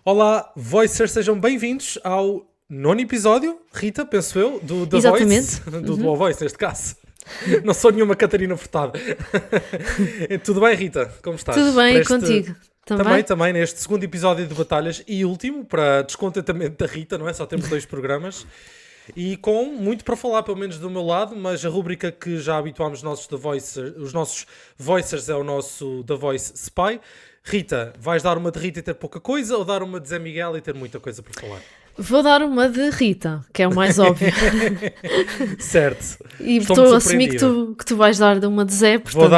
Olá, Voicers, sejam bem-vindos ao nono episódio, Rita, penso eu, do The Exatamente. Voice, do Dual Voice, neste caso. Não sou nenhuma Catarina Furtado. Tudo bem, Rita? Como estás? Tudo bem, e contigo? Também, neste segundo episódio de Batalhas e último, para descontentamento da Rita, não é? Só temos 2 programas. E com muito para falar, pelo menos do meu lado, mas a rúbrica que já habituámos os nossos Voicers é o nosso The Voice Spy. Rita, vais dar uma de Rita e ter pouca coisa ou dar uma de Zé Miguel e ter muita coisa para falar? Vou dar uma de Rita, que é o mais óbvio. Certo. E estou a assumir que tu vais dar de uma de Zé, portanto... Vou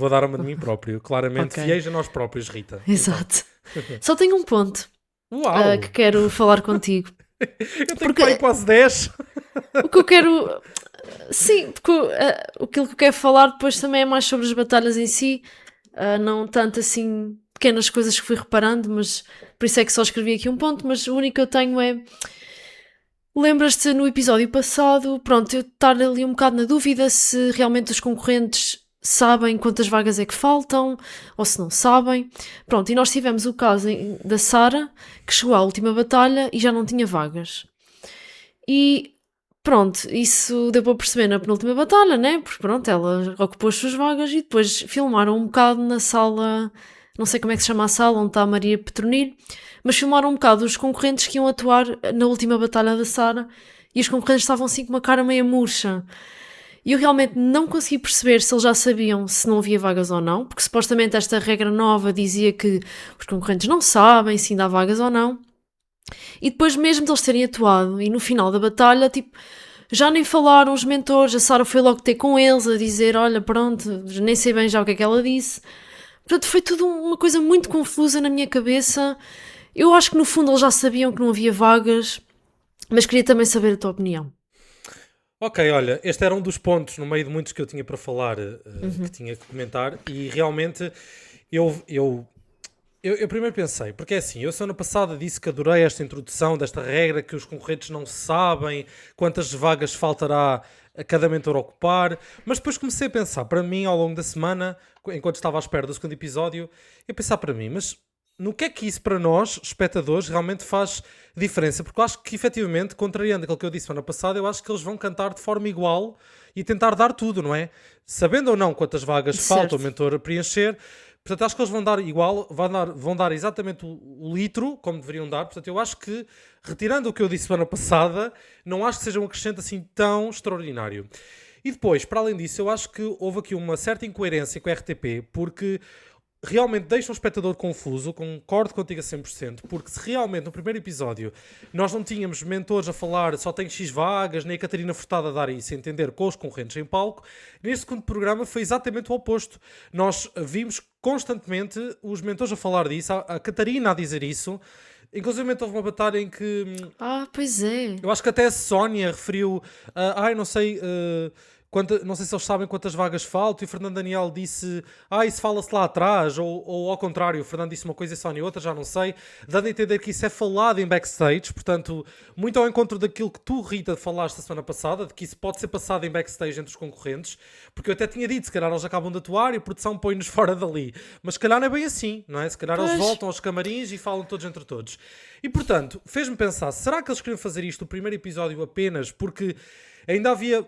dar uma de mim próprio. Claramente, Okay. fiéis a nós próprios, Rita. Exato. Só tenho um ponto que quero falar contigo. Eu tenho que quase 10. O que eu quero... Sim, porque aquilo que eu quero falar depois também é mais sobre as batalhas em si, não tanto assim pequenas coisas que fui reparando, mas por isso é que só escrevi aqui um ponto, mas o único que eu tenho é... Lembras-te no episódio passado, pronto, eu estar ali um bocado na dúvida se realmente os concorrentes sabem quantas vagas é que faltam, ou se não sabem. Pronto, e nós tivemos o caso da Sara, que chegou à última batalha e já não tinha vagas. E pronto, isso deu para perceber na penúltima batalha, né? Porque pronto, ela ocupou as suas vagas e depois filmaram um bocado na sala, não sei como é que se chama a sala, onde está a Maria Petronilho, mas filmaram um bocado os concorrentes que iam atuar na última batalha da Sara e os concorrentes estavam assim com uma cara meio murcha. E eu realmente não consegui perceber se eles já sabiam se não havia vagas ou não, porque supostamente esta regra nova dizia que os concorrentes não sabem se ainda há vagas ou não. E depois mesmo de eles terem atuado e no final da batalha, tipo, já nem falaram os mentores, a Sara foi logo ter com eles a dizer, olha, pronto, nem sei bem já o que é que ela disse. Portanto, foi tudo uma coisa muito confusa na minha cabeça. Eu acho que no fundo eles já sabiam que não havia vagas, mas queria também saber a tua opinião. Ok, olha, este era um dos pontos no meio de muitos que eu tinha para falar, que tinha que comentar, e realmente eu primeiro pensei, porque é assim, eu semana passada disse que adorei esta introdução desta regra que os concorrentes não sabem quantas vagas faltará a cada mentor ocupar, mas depois comecei a pensar para mim ao longo da semana, enquanto estava à espera do segundo episódio, eu pensar para mim, mas no que é que isso para nós, espectadores, realmente faz diferença? Porque eu acho que efetivamente, contrariando aquilo que eu disse semana passada, eu acho que eles vão cantar de forma igual e tentar dar tudo, não é? Sabendo ou não quantas vagas falta o mentor a preencher. Portanto, acho que eles vão dar igual, vão dar exatamente o litro, como deveriam dar. Portanto, eu acho que, retirando o que eu disse semana passada, não acho que seja um acrescente assim tão extraordinário. E depois, para além disso, eu acho que houve aqui uma certa incoerência com a RTP, porque realmente deixa o espectador confuso, concordo contigo a 100%, porque se realmente no primeiro episódio nós não tínhamos mentores a falar só tem X vagas, nem a Catarina Furtado a dar isso a entender com os concorrentes em palco, neste segundo programa foi exatamente o oposto. Nós vimos constantemente os mentores a falar disso, a Catarina a dizer isso. Inclusive houve uma batalha em que... pois é. Eu acho que até a Sónia referiu... não sei... não sei se eles sabem quantas vagas faltam, e o Fernando Daniel disse isso fala-se lá atrás, ou ao contrário, o Fernando disse uma coisa e a Sónia outra, já não sei, dando a entender que isso é falado em backstage, portanto, muito ao encontro daquilo que tu, Rita, falaste a semana passada, de que isso pode ser passado em backstage entre os concorrentes, porque eu até tinha dito, se calhar eles acabam de atuar e a produção põe-nos fora dali, mas se calhar não é bem assim, não é? Se calhar eles voltam aos camarins e falam todos entre todos. E portanto, fez-me pensar, será que eles queriam fazer isto no primeiro episódio apenas porque ainda havia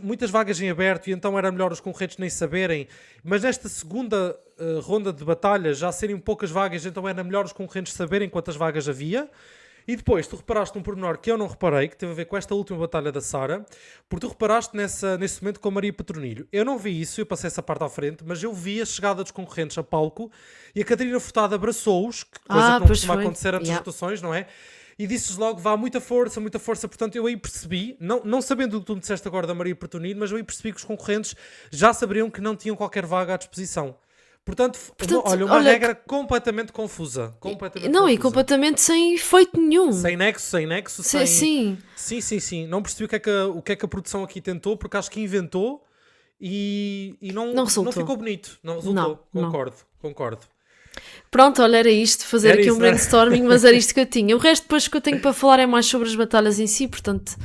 muitas vagas em aberto e então era melhor os concorrentes nem saberem, mas nesta segunda ronda de batalha já serem poucas vagas, então era melhor os concorrentes saberem quantas vagas havia? E depois tu reparaste num pormenor que eu não reparei, que teve a ver com esta última batalha da Sara, porque tu reparaste nesse momento com a Maria Petronilho. Eu não vi isso, eu passei essa parte à frente, mas eu vi a chegada dos concorrentes a palco e a Catarina Furtado abraçou-os, coisa que não costuma acontecer antes das atuações, não é? E disse-lhes logo, vá, muita força, portanto eu aí percebi, não sabendo o que tu me disseste agora da Maria Petronilho, mas eu aí percebi que os concorrentes já saberiam que não tinham qualquer vaga à disposição. Portanto olha, uma regra completamente confusa. E completamente sem efeito nenhum. Sem nexo. Sim. Sim. Não percebi o que é que a produção aqui tentou, porque acho que inventou e não ficou bonito. Não resultou. Concordo. Pronto, olha, era isto, fazer aqui um brainstorming, mas era isto que eu tinha. O resto depois que eu tenho para falar é mais sobre as batalhas em si, portanto,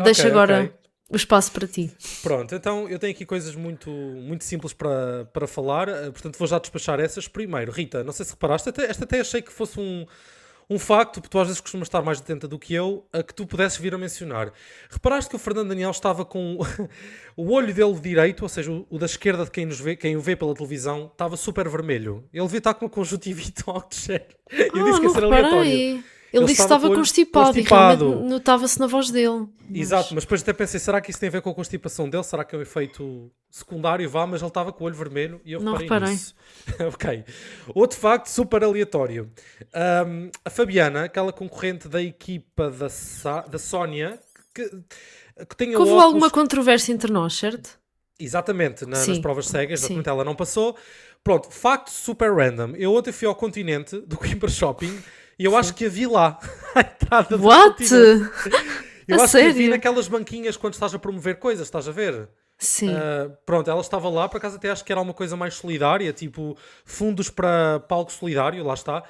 deixa agora o espaço para ti. Pronto, então eu tenho aqui coisas muito, muito simples para falar, portanto vou já despachar essas. Primeiro, Rita, não sei se reparaste, esta até achei que fosse um facto, porque tu às vezes costumas estar mais atenta do que eu, a que tu pudesses vir a mencionar. Reparaste que o Fernando Daniel estava com o olho dele direito, ou seja, o da esquerda de quem o vê pela televisão, estava super vermelho. Ele devia estar com uma conjuntivite ou algo do género. Eu disse que isso era aleatório. Ele disse que estava constipado e realmente notava-se na voz dele. Exato, mas depois até pensei, será que isso tem a ver com a constipação dele? Será que é um efeito secundário? Mas ele estava com o olho vermelho e eu reparei nisso. Ok. Outro facto super aleatório. A Fabiana, aquela concorrente da equipa da Sónia, que tem houve alguma controvérsia entre nós, certo? Exatamente, nas provas cegas, exatamente, ela não passou. Pronto, facto super random. Eu ontem fui ao Continente, do Coimbra Shopping, e eu acho que a vi lá, à entrada do Continente. Eu acho que a vi naquelas banquinhas quando estás a promover coisas, estás a ver? Sim. Pronto, ela estava lá, por acaso até acho que era uma coisa mais solidária, tipo fundos para palco solidário, lá está.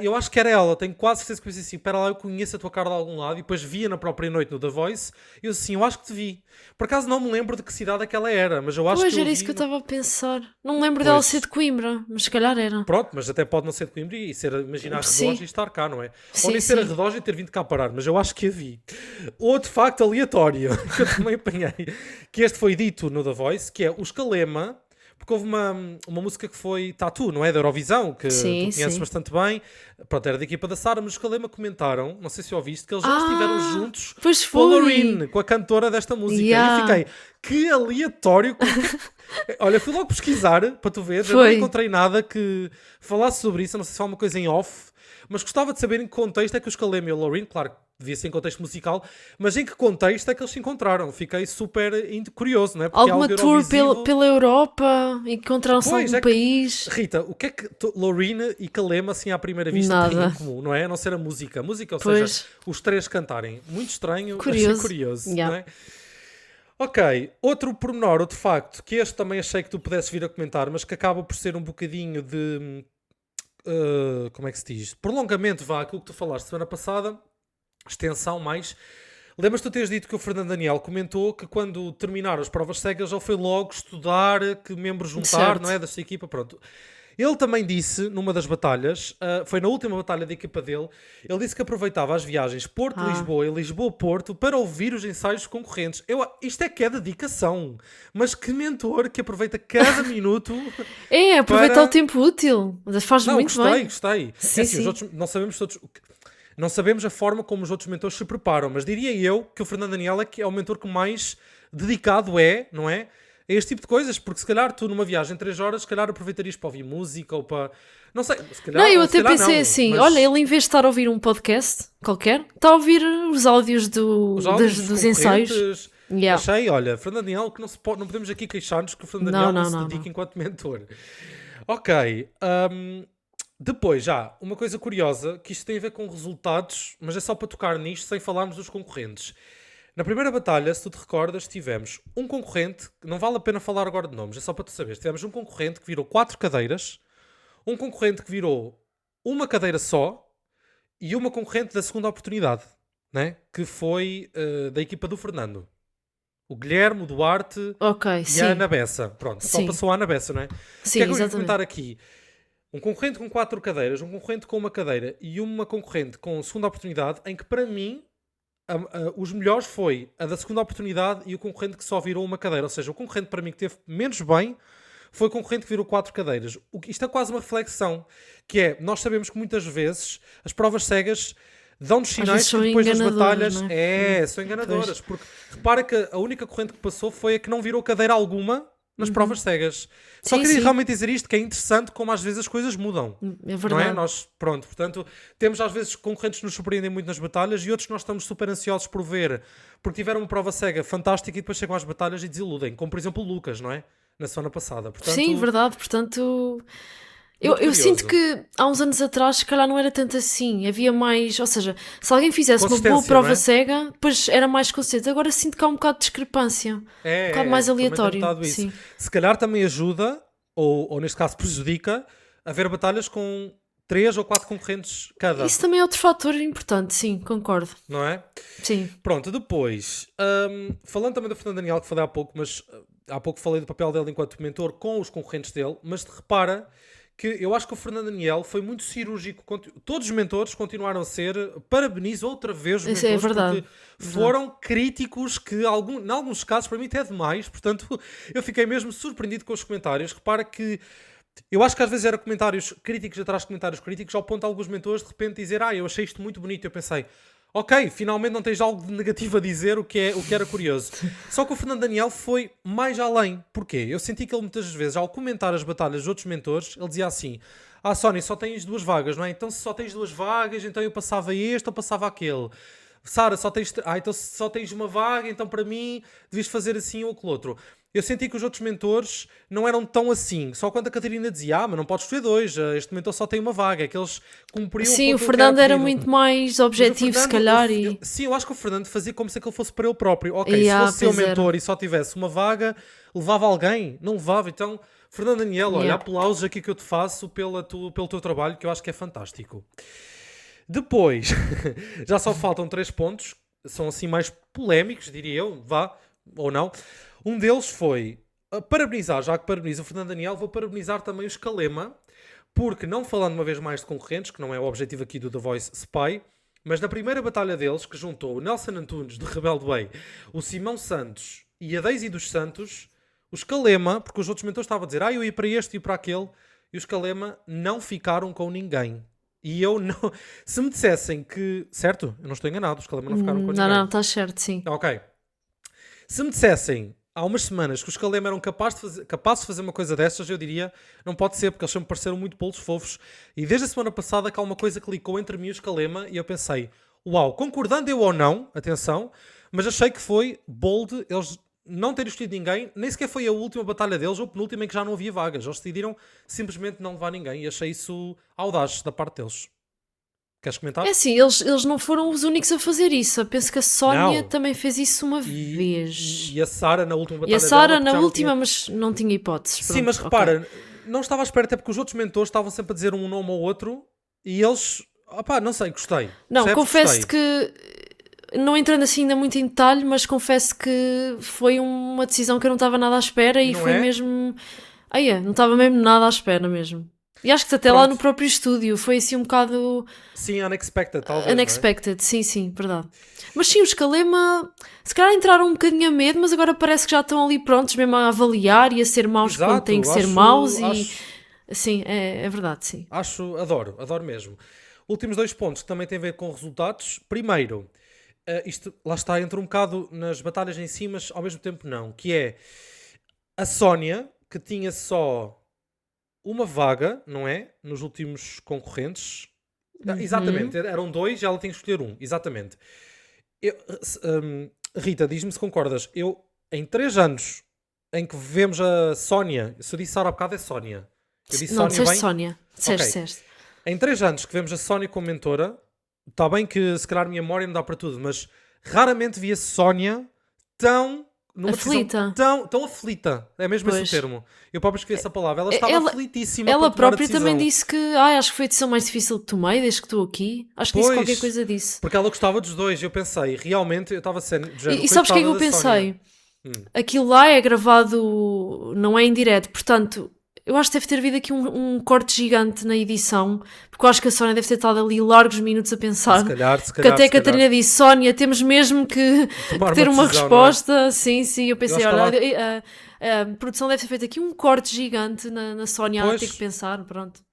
Eu acho que era ela, tenho quase certeza que eu disse assim, espera lá, eu conheço a tua cara de algum lado, e depois via na própria noite no The Voice, e eu assim, eu acho que te vi. Por acaso não me lembro de que cidade é que ela era, mas eu acho que eu era isso que eu estava a pensar. Não me lembro dela ser de Coimbra, mas se calhar era. Pronto, mas até pode não ser de Coimbra e ser, imaginar Redoja e estar cá, não é? Ou nem ser a Redoja e ter vindo cá parar, mas eu acho que a vi. Outro facto aleatório, que eu também apanhei, que este foi dito no The Voice, que é o Escalema. Porque houve uma música que foi Tatu, não é? Da Eurovisão, que tu conheces bastante bem. Pronto, era da equipa da Sara, mas os Calema comentaram, não sei se ouviste, que eles já estiveram juntos com a Loreen, com a cantora desta música. E eu fiquei, que aleatório. Olha, fui logo pesquisar, para tu veres, eu não encontrei nada que falasse sobre isso, não sei se há uma coisa em off, mas gostava de saber em que contexto é que os Calema e a Loreen, claro, devia ser em contexto musical, mas em que contexto é que eles se encontraram? Fiquei super curioso, não é? Porque alguma tour pela Europa, encontraram-se em algum país. Rita, o que é que Loreen e Calema, assim, à primeira vista, têm em comum, não é? A não ser a música. A música, ou seja, os três cantarem. Muito estranho, achei curioso, não é? Ok, outro pormenor, outro facto, que este também achei que tu pudesses vir a comentar, mas que acaba por ser um bocadinho de... como é que se diz? Prolongamento, aquilo que tu falaste semana passada, extensão mais. Lembras-te de tu teres dito que o Fernando Daniel comentou que quando terminaram as provas cegas ele foi logo estudar que membros juntar, não é? Da sua equipa, pronto. Ele também disse, numa das batalhas, foi na última batalha da equipa dele, ele disse que aproveitava as viagens Porto-Lisboa e Lisboa-Porto para ouvir os ensaios concorrentes. Isto é que é dedicação. Mas que mentor que aproveita cada minuto. Aproveitar o tempo útil. Faz muito bem. Gostei. Sim, assim, os outros, não sabemos todos... Não sabemos a forma como os outros mentores se preparam, mas diria eu que o Fernando Daniel é o mentor que mais dedicado não é? A este tipo de coisas, porque se calhar tu numa viagem de 3 horas, se calhar aproveitarias para ouvir música ou para... Não sei, se calhar... Não, eu até pensei assim, mas... olha, ele em vez de estar a ouvir um podcast qualquer, está a ouvir os áudios dos ensaios. Achei, olha, Fernando Daniel, que não podemos aqui queixar-nos que o Fernando Daniel não se dedica enquanto mentor. Ok, depois, uma coisa curiosa, que isto tem a ver com resultados, mas é só para tocar nisto, sem falarmos dos concorrentes. Na primeira batalha, se tu te recordas, tivemos um concorrente, não vale a pena falar agora de nomes, é só para tu saberes, tivemos um concorrente que virou 4 cadeiras, um concorrente que virou uma cadeira só, e uma concorrente da segunda oportunidade, né? Que foi da equipa do Fernando. O Guilherme, o Duarte e a Ana Bessa. Pronto, só passou a Ana Bessa, não é? Sim, o que é que eu ia comentar aqui? Um concorrente com 4 cadeiras, um concorrente com uma cadeira e uma concorrente com segunda oportunidade, em que para mim os melhores foi a da segunda oportunidade e o concorrente que só virou uma cadeira. Ou seja, o concorrente para mim que teve menos bem foi o concorrente que virou 4 cadeiras. Isto é quase uma reflexão, que é, nós sabemos que muitas vezes as provas cegas dão-nos sinais que depois das batalhas são enganadoras. Porque repara que a única corrente que passou foi a que não virou cadeira alguma nas provas cegas. Só queria realmente dizer isto, que é interessante como às vezes as coisas mudam. É verdade. Não é? Nós, pronto, portanto, temos às vezes concorrentes que nos surpreendem muito nas batalhas e outros que nós estamos super ansiosos por ver, porque tiveram uma prova cega fantástica e depois chegam às batalhas e desiludem. Como, por exemplo, o Lucas, não é? Na semana passada. Portanto, sim, verdade. Portanto... Eu sinto que há uns anos atrás, se calhar não era tanto assim, havia mais, ou seja, se alguém fizesse uma boa prova cega, depois era mais consistente. Agora sinto que há um bocado de discrepância, um bocado mais aleatório. Se calhar também ajuda, ou neste caso prejudica, a ver batalhas com 3 ou 4 concorrentes cada. Isso também é outro fator importante, sim, concordo. Não é? Sim. Pronto, depois, falando também do Fernando Daniel, que falei há pouco, mas há pouco falei do papel dele enquanto mentor com os concorrentes dele, mas repara que eu acho que o Fernando Daniel foi muito cirúrgico. Todos os mentores continuaram a ser, parabenizo outra vez os Isso mentores, é verdade. porque foram críticos que, em alguns casos, para mim até é demais. Portanto, eu fiquei mesmo surpreendido com os comentários. Repara que eu acho que às vezes era comentários críticos atrás de comentários críticos, ao ponto de alguns mentores de repente dizer eu achei isto muito bonito. Eu pensei, ok, finalmente não tens algo de negativo a dizer, o que era curioso. Só que o Fernando Daniel foi mais além. Porquê? Eu senti que ele muitas vezes, ao comentar as batalhas dos outros mentores, ele dizia assim, Sónia, só tens 2 vagas, não é? Então se só tens 2 vagas, então eu passava este ou passava aquele. Sara, então só tens 1 vaga, então para mim devias fazer assim ou aquele outro. Eu senti que os outros mentores não eram tão assim. Só quando a Catarina dizia, mas não podes escolher 2, este mentor só tem 1 vaga. É que eles cumpriam Sim, com o aquilo que Fernando era pedido. muito mais objetivo, se calhar. Sim, eu acho que o Fernando fazia como se aquele fosse para ele próprio. Ok, Yeah, se fosse seu pois era. mentor e só tivesse 1 vaga, levava alguém? Não levava. Então, Fernando Daniel, olha, Yeah. aplausos aqui que eu te faço pelo teu trabalho, que eu acho que é fantástico. Depois, já só faltam 3 pontos, são assim mais polémicos, diria eu, vá, ou não. Um deles foi parabenizar, já que parabenizo o Fernando Daniel, vou parabenizar também o Scalema, porque não falando uma vez mais de concorrentes, que não é o objetivo aqui do The Voice Spy, mas na primeira batalha deles, que juntou o Nelson Antunes, do Rebelde Way, o Simão Santos e a Daisy dos Santos, o Scalema, porque os outros mentores estavam a dizer, eu ia para este e para aquele, e o Scalema não ficaram com ninguém. E eu não... Se me dissessem que... Certo? Eu não estou enganado, os Scalema não ficaram com ninguém. Não, estás certo, sim. Ok. Se me dissessem há umas semanas que os Scalema eram capazes de fazer uma coisa destas, eu diria, não pode ser, porque eles sempre pareceram muito bolos fofos. E desde a semana passada que há uma coisa que clicou entre mim e o Scalema, e eu pensei, uau, concordando eu ou não, atenção, mas achei que foi bold eles não terem escolhido ninguém, nem sequer foi a última batalha deles, ou a penúltima em que já não havia vagas. Eles decidiram simplesmente não levar ninguém, e achei isso audaz da parte deles. Queres comentar? É assim, eles não foram os únicos a fazer isso. Eu penso que a Sónia Não. também fez isso uma vez. E a Sara na última batalha E a Sara dela, na já não última, tinha... mas não tinha hipóteses. Sim, Pronto, mas ok. repara, não estava à espera, até porque os outros mentores estavam sempre a dizer um nome ou outro, e eles, não sei, gostei. Não, Percebes? confesso Gostei. que, não entrando assim ainda muito em detalhe, mas confesso que foi uma decisão que eu não estava nada à espera e Não foi é? mesmo... não estava mesmo nada à espera mesmo. E acho que até lá Pronto. no próprio estúdio foi assim um bocado Sim, unexpected, talvez, unexpected, sim, verdade. Mas sim, os Calema se calhar entraram um bocadinho a medo, mas agora parece que já estão ali prontos mesmo a avaliar e a ser maus Exato, quando têm que ser acho- maus acho- e... Sim, é verdade, sim. adoro mesmo. Últimos 2 pontos que também têm a ver com resultados. Primeiro, isto lá está, entra um bocado nas batalhas em si, mas ao mesmo tempo não, que é a Sónia, que tinha só 1 vaga, não é? Nos últimos concorrentes. Exatamente, eram 2 e ela tinha que escolher 1, exatamente. Rita, diz-me se concordas. Eu, em 3 anos em que vemos a Sónia, se eu disse Sara há bocado é Sónia. Eu disse Não, Sónia disseste bem? Sónia. Disseste. Em 3 anos que vemos a Sónia como mentora, está bem que se calhar a minha memória não dá para tudo, mas raramente vi a Sónia numa Aflita. decisão tão aflita. É mesmo esse o Pois. termo. Eu próprio escrevi essa palavra. Ela estava aflitíssima Ela para tomar a própria decisão. também disse que acho que foi a decisão mais difícil que tomei desde que estou aqui. Acho que disse Pois. qualquer coisa disso. Porque ela gostava dos 2. Eu pensei, realmente, eu estava sendo de género, E sabes o que é que eu coitada da Sónia. pensei? Aquilo lá é gravado, não é em direto, portanto, eu acho que deve ter havido aqui um corte gigante na edição, porque eu acho que a Sónia deve ter estado ali largos minutos a pensar. Se calhar, Porque até se a Catarina disse, Sónia, temos mesmo que Tomar ter uma decisão, resposta. Sim, eu pensei, Eu acho que olha, a produção deve ter feito aqui um corte gigante na Sónia a Pois. ter que pensar, pronto.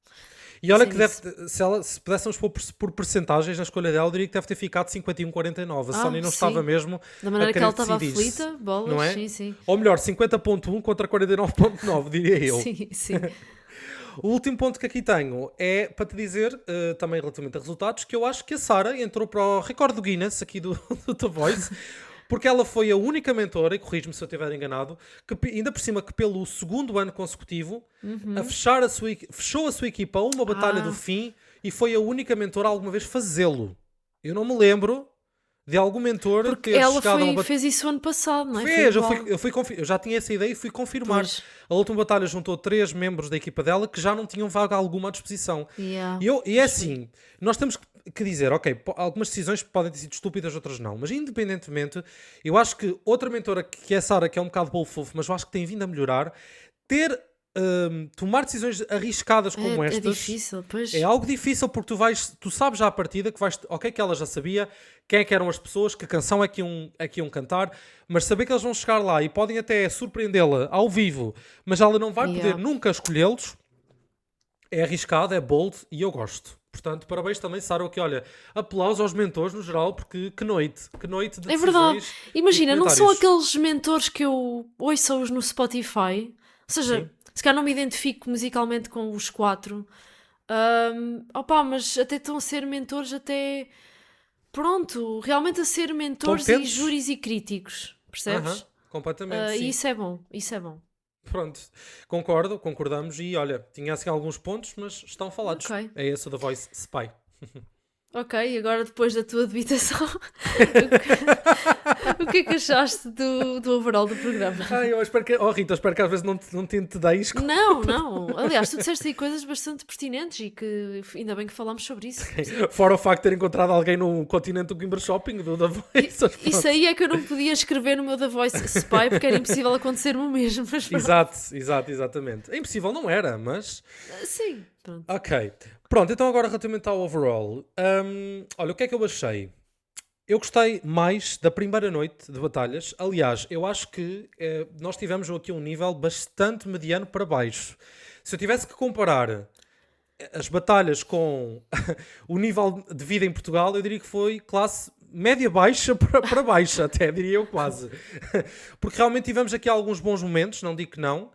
E olha Sim, que se pudéssemos pôr por percentagens na escolha dela, eu diria que deve ter ficado 51-49. A Sónia não sim. estava mesmo Da maneira a que querer ela estava decidir-se, aflita, bolas, não é? sim. Ou melhor, 50.1 contra 49.9, diria eu. Sim. O último ponto que aqui tenho é para te dizer, também relativamente a resultados, que eu acho que a Sara entrou para o recorde do Guinness aqui do The Voice, porque ela foi a única mentora, e corrijo-me se eu estiver enganado, que ainda por cima que pelo 2º ano consecutivo fechou a sua equipa a uma batalha do fim e foi a única mentora a alguma vez fazê-lo. Eu não me lembro de algum mentor Porque ter ela chegado a uma batalha. fez isso ano passado, não é? Foi Fez, igual. eu já tinha essa ideia e fui confirmar. Pois. A última batalha juntou 3 membros da equipa dela que já não tinham vaga alguma à disposição. Yeah. E é assim, nós temos que dizer, ok, algumas decisões podem ter sido estúpidas, outras não, mas independentemente, eu acho que outra mentora que é a Sara, que é um bocado bolfofo, mas eu acho que tem vindo a melhorar, tomar decisões arriscadas como É estas difícil, pois. é algo difícil porque tu sabes já à partida que ok, que ela já sabia quem é que eram as pessoas, que canção é que iam cantar, mas saber que eles vão chegar lá e podem até surpreendê-la ao vivo, mas ela não vai poder nunca escolhê-los, é arriscado, é bold e eu gosto. Portanto, parabéns também, Sara, aqui, olha, aplausos aos mentores no geral, porque que noite de É verdade. decisões e Imagina, não são comentários. aqueles mentores que eu ouço-os no Spotify. Ou seja, Sim. se calhar não me identifico musicalmente com os 4. Mas até estão a ser mentores até... Pronto, realmente a ser mentores e Competentes. júris e críticos. Percebes? Aham, completamente, sim. E isso é bom, isso é bom. Pronto, concordamos e olha, tinha assim alguns pontos, mas estão falados. Ok. É esse o The Voice Spy. Ok, agora depois da tua debitação, o que é que achaste do overall do programa? Ai, eu espero que, Rita, espero que às vezes não te deis. Não. Aliás, tu disseste aí coisas bastante pertinentes e que ainda bem que falámos sobre isso. Fora o facto de ter encontrado alguém no continente do Guimbra Shopping, do The Voice. Isso aí é que eu não podia escrever no meu The Voice Spy porque era impossível acontecer o mesmo. Mas pronto. Exatamente. É impossível, não era, mas... Sim, pronto. Ok. Pronto, então agora relativamente ao overall. Olha, o que é que eu achei? Eu gostei mais da primeira noite de batalhas. Aliás, eu acho que nós tivemos aqui um nível bastante mediano para baixo. Se eu tivesse que comparar as batalhas com o nível de vida em Portugal, eu diria que foi classe média-baixa para baixa, até diria eu quase. Porque realmente tivemos aqui alguns bons momentos, não digo que não,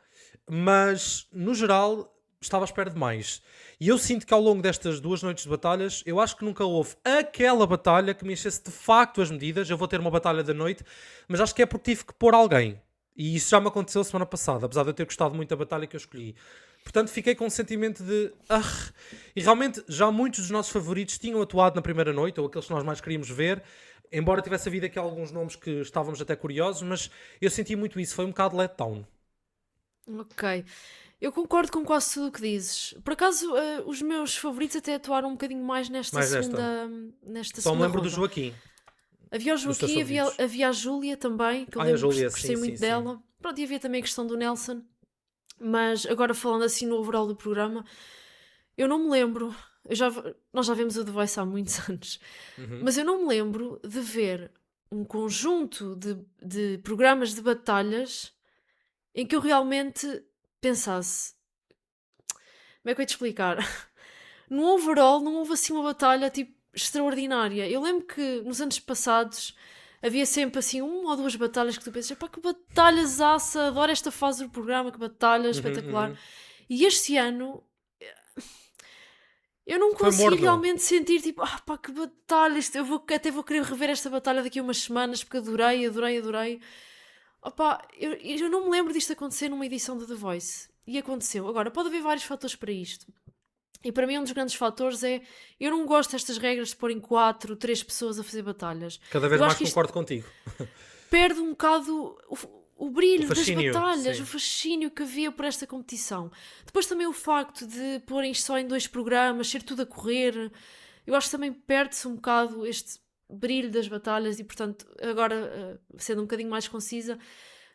mas no geral estava à espera de mais. E eu sinto que ao longo destas 2 noites de batalhas, eu acho que nunca houve aquela batalha que me enchesse de facto as medidas. Eu vou ter uma batalha da noite, mas acho que é porque tive que pôr alguém. E isso já me aconteceu semana passada, apesar de eu ter gostado muito da batalha que eu escolhi. Portanto, fiquei com um sentimento de... E realmente, já muitos dos nossos favoritos tinham atuado na primeira noite, ou aqueles que nós mais queríamos ver, embora tivesse havido aqui alguns nomes que estávamos até curiosos, mas eu senti muito isso. Foi um bocado letdown. Ok. Eu concordo com quase tudo o que dizes. Por acaso, os meus favoritos até atuaram um bocadinho mais nesta Só me lembro do ronda. Joaquim. Havia o Dos teus Joaquim, favoritos. havia a Júlia também, que eu A lembro, Júlia, gostei sim, muito sim. dela. Pronto, e havia também a questão do Nelson. Mas agora falando assim no overall do programa, eu não me lembro. Nós já vemos o The Voice há muitos anos. Mas eu não me lembro de ver um conjunto de programas de batalhas em que eu realmente pensasse... Como é que eu ia te explicar? No overall não houve assim uma batalha tipo extraordinária. Eu lembro que nos anos passados havia sempre assim 1 ou 2 batalhas que tu pensas, pá, que batalhas aça, adoro esta fase do programa, que batalha espetacular. E este ano eu não Foi consegui morno. realmente sentir tipo, pá, que batalha, até vou querer rever esta batalha daqui a umas semanas porque adorei. Opá, eu não me lembro disto acontecer numa edição de The Voice. E aconteceu. Agora, pode haver vários fatores para isto. E para mim um dos grandes fatores é... Eu não gosto destas regras de porem 4, 3 pessoas a fazer batalhas. Cada vez Eu mais acho que isto concordo contigo. perde um bocado o brilho das fascínio, batalhas, sim. o fascínio que havia por esta competição. Depois também o facto de porem isto só em 2 programas, ser tudo a correr. Eu acho que também perde-se um bocado este brilho das batalhas e, portanto, agora, sendo um bocadinho mais concisa,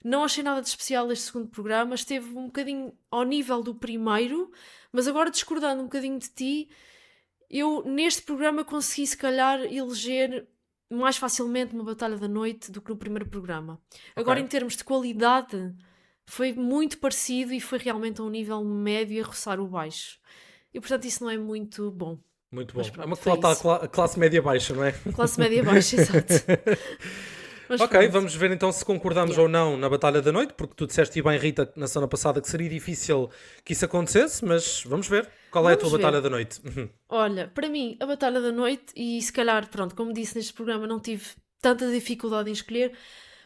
não achei nada de especial este segundo programa. Esteve um bocadinho ao nível do primeiro, mas agora discordando um bocadinho de ti, eu neste programa consegui se calhar eleger mais facilmente uma batalha da noite do que no primeiro programa. Agora em termos de qualidade foi muito parecido e foi realmente a um nível médio a roçar o baixo. E portanto isso não é muito bom. Muito bom. Mas pronto, É uma foi falta a classe média baixa, não é? Classe média baixa, exato. Mas Ok, pronto. vamos ver então se concordamos ou não na Batalha da Noite, porque tu disseste bem, Rita, na semana passada que seria difícil que isso acontecesse, mas vamos ver. Qual é a tua Vamos ver. Batalha da Noite? Olha, para mim, a Batalha da Noite, e se calhar, pronto, como disse neste programa, não tive tanta dificuldade em escolher,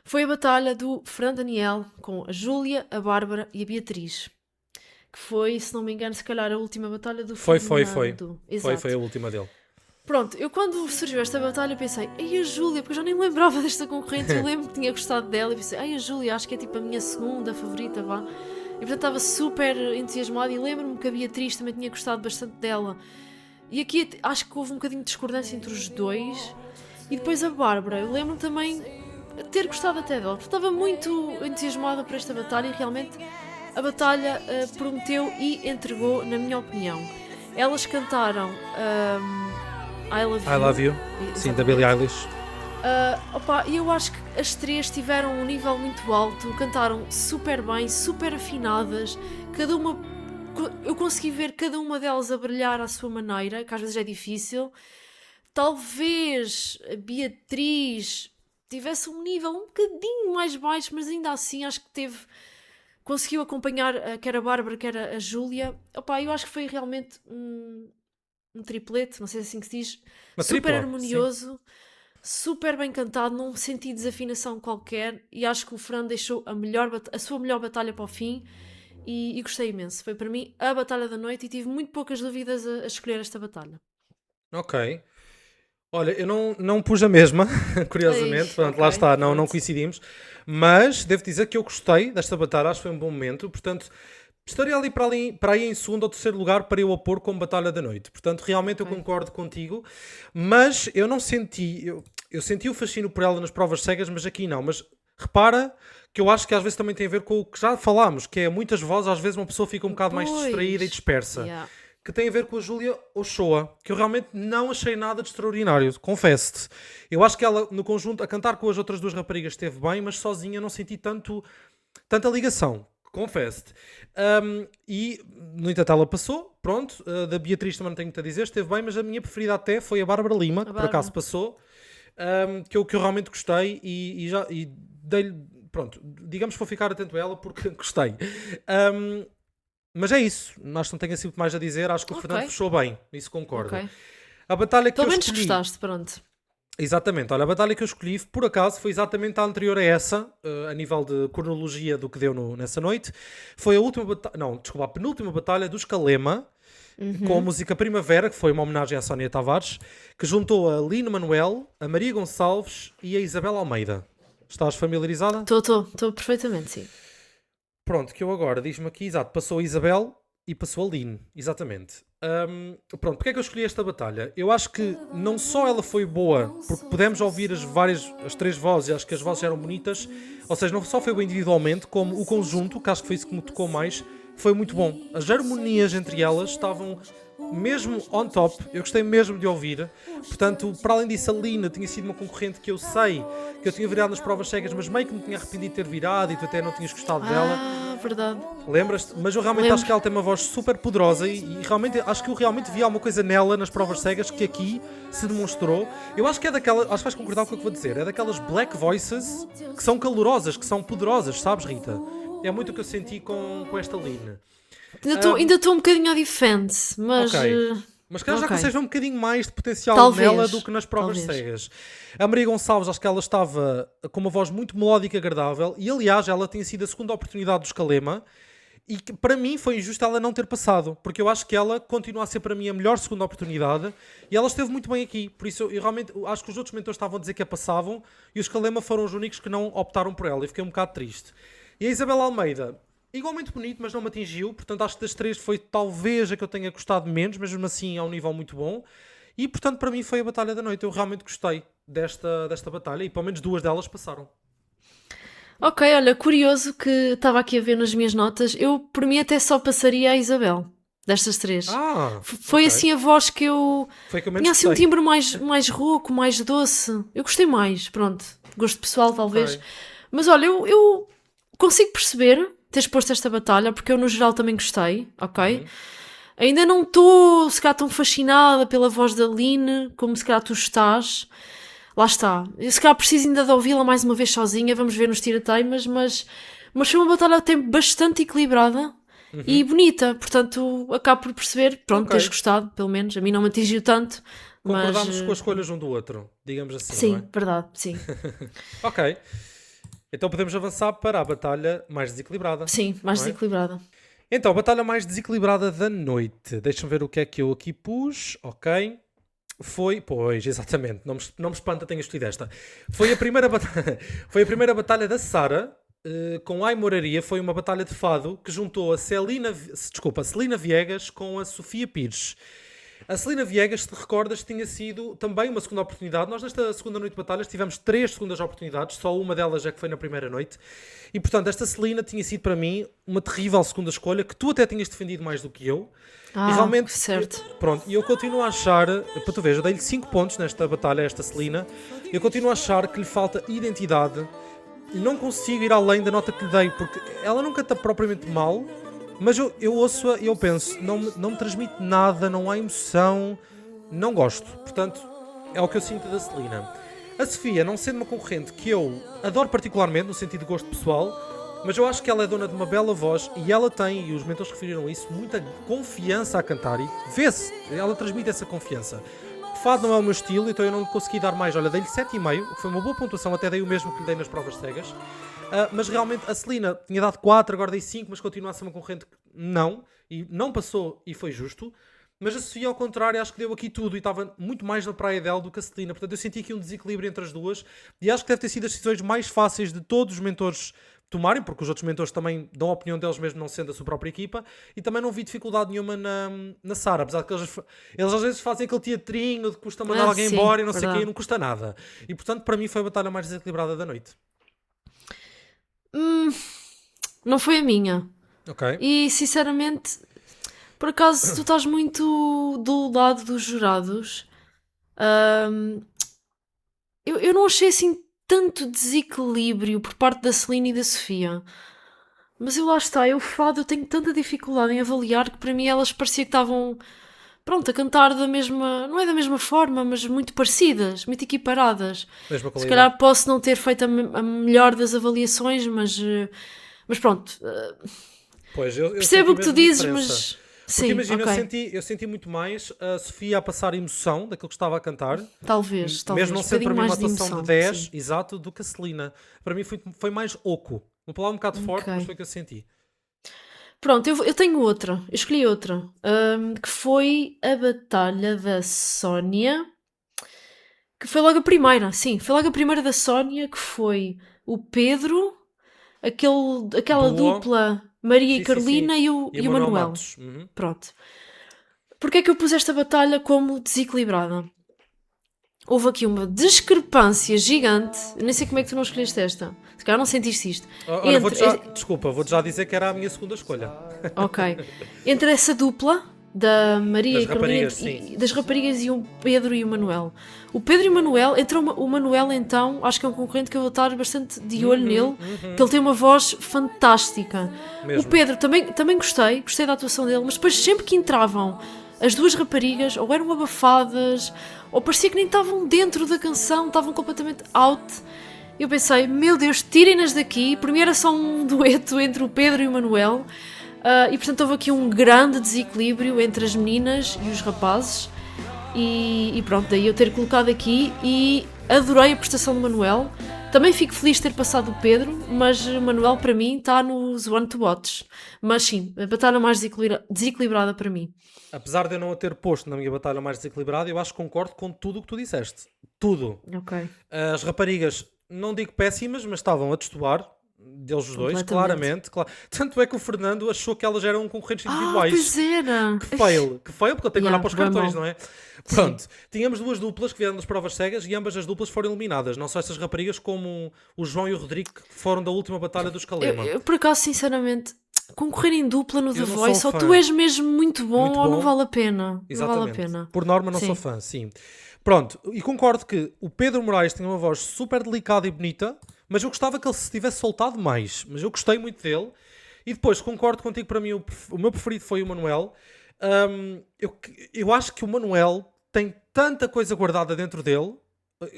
foi a batalha do Fran Daniel com a Júlia, a Bárbara e a Beatriz. Que foi, se não me engano, se calhar a última batalha do Foi. Fernando. Exato. Foi a última dele. Pronto, eu quando surgiu esta batalha pensei, ai a Júlia, porque eu já nem me lembrava desta concorrente, eu lembro que tinha gostado dela e pensei, ai a Júlia, acho que é tipo a minha segunda favorita, vá. E portanto estava super entusiasmada e lembro-me que a Beatriz também tinha gostado bastante dela. E aqui acho que houve um bocadinho de discordância entre os dois. E depois a Bárbara, eu lembro-me também de ter gostado até dela, porque estava muito entusiasmada por esta batalha e realmente a batalha prometeu e entregou, na minha opinião. Elas cantaram I Love You. I Love You. Sim, da Billie Eilish. E eu acho que as três tiveram um nível muito alto, cantaram super bem, super afinadas, cada uma, eu consegui ver cada uma delas a brilhar à sua maneira, que às vezes é difícil. Talvez a Beatriz tivesse um nível um bocadinho mais baixo, mas ainda assim acho que conseguiu acompanhar quer a Bárbara, quer a Júlia. Eu acho que foi realmente um triplete, não sei se assim que se diz, Uma super tripla, harmonioso. sim. Super bem cantado, não senti desafinação qualquer e acho que o Fran deixou a sua melhor batalha para o fim e gostei imenso. Foi para mim a batalha da noite e tive muito poucas dúvidas a escolher esta batalha. Ok. Olha, eu não pus a mesma, curiosamente, pronto, lá Ok, está, não pronto. coincidimos, mas devo dizer que eu gostei desta batalha, acho que foi um bom momento, portanto, estaria para aí em segundo ou terceiro lugar para eu a pôr como batalha da noite, portanto, realmente eu Ok. concordo contigo, mas eu não senti, eu senti o fascínio por ela nas provas cegas, mas aqui não, mas repara que eu acho que às vezes também tem a ver com o que já falámos, que é muitas vozes, às vezes uma pessoa fica um bocado mais distraída e Pois. dispersa. Yeah. Que tem a ver com a Júlia Ochoa, que eu realmente não achei nada de extraordinário, confesso-te. Eu acho que ela, no conjunto, a cantar com as outras duas raparigas esteve bem, mas sozinha não senti tanta ligação, confesso-te. E, no entanto, ela passou, pronto. Da Beatriz também não tenho muito a dizer, esteve bem, mas a minha preferida até foi a Bárbara Lima, que por acaso passou, que eu realmente gostei e dei-lhe, pronto, digamos que vou ficar atento a ela porque gostei. Mas é isso, acho que não tenho assim muito mais a dizer, acho que o Fernando fechou bem, isso concordo. Ok. A batalha que Pelo eu menos escolhi... gostaste, pronto. Exatamente, olha, a batalha que eu escolhi, por acaso, foi exatamente a anterior a essa, a nível de cronologia do que deu nessa noite. Foi a última batalha, não, desculpa, a penúltima batalha do Escalema, com a música Primavera, que foi uma homenagem à Sónia Tavares, que juntou a Lino Manuel, a Maria Gonçalves e a Isabel Almeida. Estás familiarizada? Estou perfeitamente, sim. Pronto, que eu agora, diz-me aqui, exato, passou a Isabel e passou a Lino, exatamente. Pronto, porque é que eu escolhi esta batalha? Eu acho que não só ela foi boa, porque pudemos ouvir as três vozes, e acho que as vozes eram bonitas, ou seja, não só foi boa individualmente, como o conjunto, que acho que foi isso que me tocou mais, foi muito bom. As harmonias entre elas estavam mesmo on top, eu gostei mesmo de ouvir. Portanto, para além disso, a Lina tinha sido uma concorrente que eu sei que eu tinha virado nas provas cegas, mas meio que me tinha arrependido de ter virado e tu até não tinhas gostado dela. Verdade. Lembras-te? Mas eu realmente acho que ela tem uma voz super poderosa e realmente acho que eu realmente vi alguma coisa nela nas provas cegas que aqui se demonstrou. Eu acho que é daquelas, acho que vais concordar com o que eu vou dizer, é daquelas black voices que são calorosas, que são poderosas, sabes, Rita? É muito o que eu senti com esta Lina. Ainda estou um bocadinho à defense, mas... Ok. Mas calhar já consegues ver um bocadinho mais de potencial Talvez, nela do que nas provas cegas. A Maria Gonçalves, acho que ela estava com uma voz muito melódica e agradável. E aliás, ela tinha sido a segunda oportunidade do Escalema. E que, para mim foi injusto ela não ter passado. Porque eu acho que ela continua a ser para mim a melhor segunda oportunidade. E ela esteve muito bem aqui. Por isso eu realmente acho que os outros mentores estavam a dizer que a passavam. E o Escalema foram os únicos que não optaram por ela. E fiquei um bocado triste. E a Isabel Almeida... igualmente bonito, mas não me atingiu. Portanto, acho que das três foi talvez a que eu tenha gostado menos, mas mesmo assim é um nível muito bom. E, portanto, para mim foi a batalha da noite. Eu realmente gostei desta batalha e pelo menos duas delas passaram. Ok, olha, curioso que estava aqui a ver nas minhas notas. Eu, por mim, até só passaria a Isabel, destas três. Foi ok. assim a voz que eu... Foi que eu menos tinha assim um gostei. timbre mais rouco, mais doce. Eu gostei mais, pronto. Gosto pessoal, talvez. Ok. Mas olha, eu consigo perceber teres posto esta batalha, porque eu no geral também gostei, ok? Ainda não estou, se calhar, tão fascinada pela voz da Aline, como se calhar tu estás. Lá está. Eu se calhar preciso ainda de ouvi-la mais uma vez sozinha, vamos ver nos tirateimas, mas foi uma batalha até bastante equilibrada e bonita, portanto acabo por perceber, pronto, Ok. teres gostado, pelo menos, a mim não me atingiu tanto, Concordámos mas... com as escolhas um do outro, digamos assim, Sim, não é? verdade, sim. Ok. Então podemos avançar para a batalha mais desequilibrada. Sim, mais não é? desequilibrada. Então, a batalha mais desequilibrada da noite. Deixa-me ver o que é que eu aqui pus. Ok. Pois, exatamente, não me espanta, tenho escolhido esta. Foi a primeira, foi a primeira batalha da Sara com Ai Moraria. Foi uma batalha de fado que juntou a Celina Viegas com a Sofia Pires. A Celina Viegas, se te recordas, tinha sido também uma segunda oportunidade. Nós, nesta segunda noite de batalhas, tivemos 3 segundas oportunidades, só uma delas é que foi na primeira noite. E, portanto, esta Celina tinha sido para mim uma terrível segunda escolha, que tu até tinhas defendido mais do que eu. E realmente, certo. Pronto, e eu continuo a achar, para tu veres, eu dei-lhe 5 pontos nesta batalha, a esta Celina. Eu continuo a achar que lhe falta identidade. E não consigo ir além da nota que lhe dei, porque ela não canta propriamente mal. Mas eu ouço-a e eu penso, não me transmite nada, não há emoção, não gosto. Portanto, é o que eu sinto da Celina. A Sofia, não sendo uma concorrente que eu adoro particularmente, no sentido de gosto pessoal, mas eu acho que ela é dona de uma bela voz e ela tem, e os mentores referiram isso, muita confiança a cantar e vê-se, ela transmite essa confiança. Fado não é o meu estilo, então eu não consegui dar mais. Olha, dei-lhe 7,5, que foi uma boa pontuação, até dei o mesmo que lhe dei nas provas cegas. Mas realmente a Celina tinha dado 4, agora dei 5, mas continua a ser uma concorrente que não passou e foi justo. Mas a Sofia, ao contrário, acho que deu aqui tudo e estava muito mais na praia dela do que a Celina. Portanto, eu senti aqui um desequilíbrio entre as duas e acho que deve ter sido as decisões mais fáceis de todos os mentores tomarem, porque os outros mentores também dão a opinião deles mesmo não sendo a sua própria equipa, e também não vi dificuldade nenhuma na Sara, apesar de que eles às vezes fazem aquele teatrinho de que custa mandar alguém embora e não sei o quê, e não custa nada. E portanto, para mim foi a batalha mais desequilibrada da noite. Não foi a minha. Ok. E sinceramente, por acaso, tu estás muito do lado dos jurados. Eu não achei assim tanto desequilíbrio por parte da Celina e da Sofia. Mas lá está, eu fado, eu tenho tanta dificuldade em avaliar que para mim elas parecia que estavam, pronto, a cantar da mesma, não é da mesma forma, mas muito parecidas, muito equiparadas. Mesma qualidade. Se calhar posso não ter feito a melhor das avaliações, mas pronto. Pois, eu Percebo o que tu dizes, diferença. mas... Porque Sim, imagina, ok. eu senti muito mais a Sofia a passar emoção daquilo que estava a cantar. Talvez. Mesmo não Um sendo para mim bocadinho uma mais de atuação emoção, de 10, sim. exato, do que a Celina. Para mim foi mais oco. Uma palavra um bocado forte, Ok. mas foi o que eu senti. Pronto, eu tenho outra. Eu escolhi outra. Que foi a Batalha da Sónia. Que foi logo a primeira. Sim, foi logo a primeira da Sónia, que foi o Pedro, aquela Duo. dupla Maria e Sim, Carolina sim. e o Manuel. Matos. Uhum. Pronto. Porquê é que eu pus esta batalha como desequilibrada? Houve aqui uma discrepância gigante. Eu nem sei como é que tu não escolheste esta. Se calhar não sentiste isto. Olha, desculpa, vou-te já dizer que era a minha segunda escolha. Ok. Entre essa dupla da Maria Das e Carolina raparigas, sim. das raparigas e o Pedro e o Manuel. O Pedro e o Manuel, o Manuel então, acho que é um concorrente que eu vou estar bastante de olho nele, que ele tem uma voz fantástica. Mesmo. O Pedro também gostei da atuação dele, mas depois sempre que entravam as duas raparigas ou eram abafadas, ou parecia que nem estavam dentro da canção, estavam completamente out. Eu pensei, meu Deus, tirem-nas daqui. Por mim era só um dueto entre o Pedro e o Manuel. E portanto houve aqui um grande desequilíbrio entre as meninas e os rapazes. E pronto, daí eu ter colocado aqui e adorei a prestação do Manuel. Também fico feliz de ter passado o Pedro, mas o Manuel para mim está nos one to watch. Mas sim, a batalha mais desequilibrada para mim. Apesar de eu não a ter posto na minha batalha mais desequilibrada, eu acho que concordo com tudo o que tu disseste. Tudo. Ok. As raparigas, não digo péssimas, mas estavam a destoar deles os dois, Completamente. claramente. Tanto é que o Fernando achou que elas eram concorrentes individuais. Pois era! Que fail, porque eu tenho que olhar para os foi cartões, mal. não é? Pronto, tínhamos duas duplas que vieram das provas cegas e ambas as duplas foram eliminadas. Não só estas raparigas, como o João e o Rodrigo, que foram da última batalha dos Calema. Eu, por acaso, sinceramente, concorrer em dupla no The Eu não Voice, sou ou fã. tu és mesmo muito bom, Muito ou não bom. vale a pena. Exatamente. Não vale a pena. Por norma não Sim. sou fã, sim. Pronto, e concordo que o Pedro Moraes tem uma voz super delicada e bonita, mas eu gostava que ele se tivesse soltado mais. Mas eu gostei muito dele. E depois, concordo contigo, para mim o meu preferido foi o Manuel. Eu acho que o Manuel tem tanta coisa guardada dentro dele.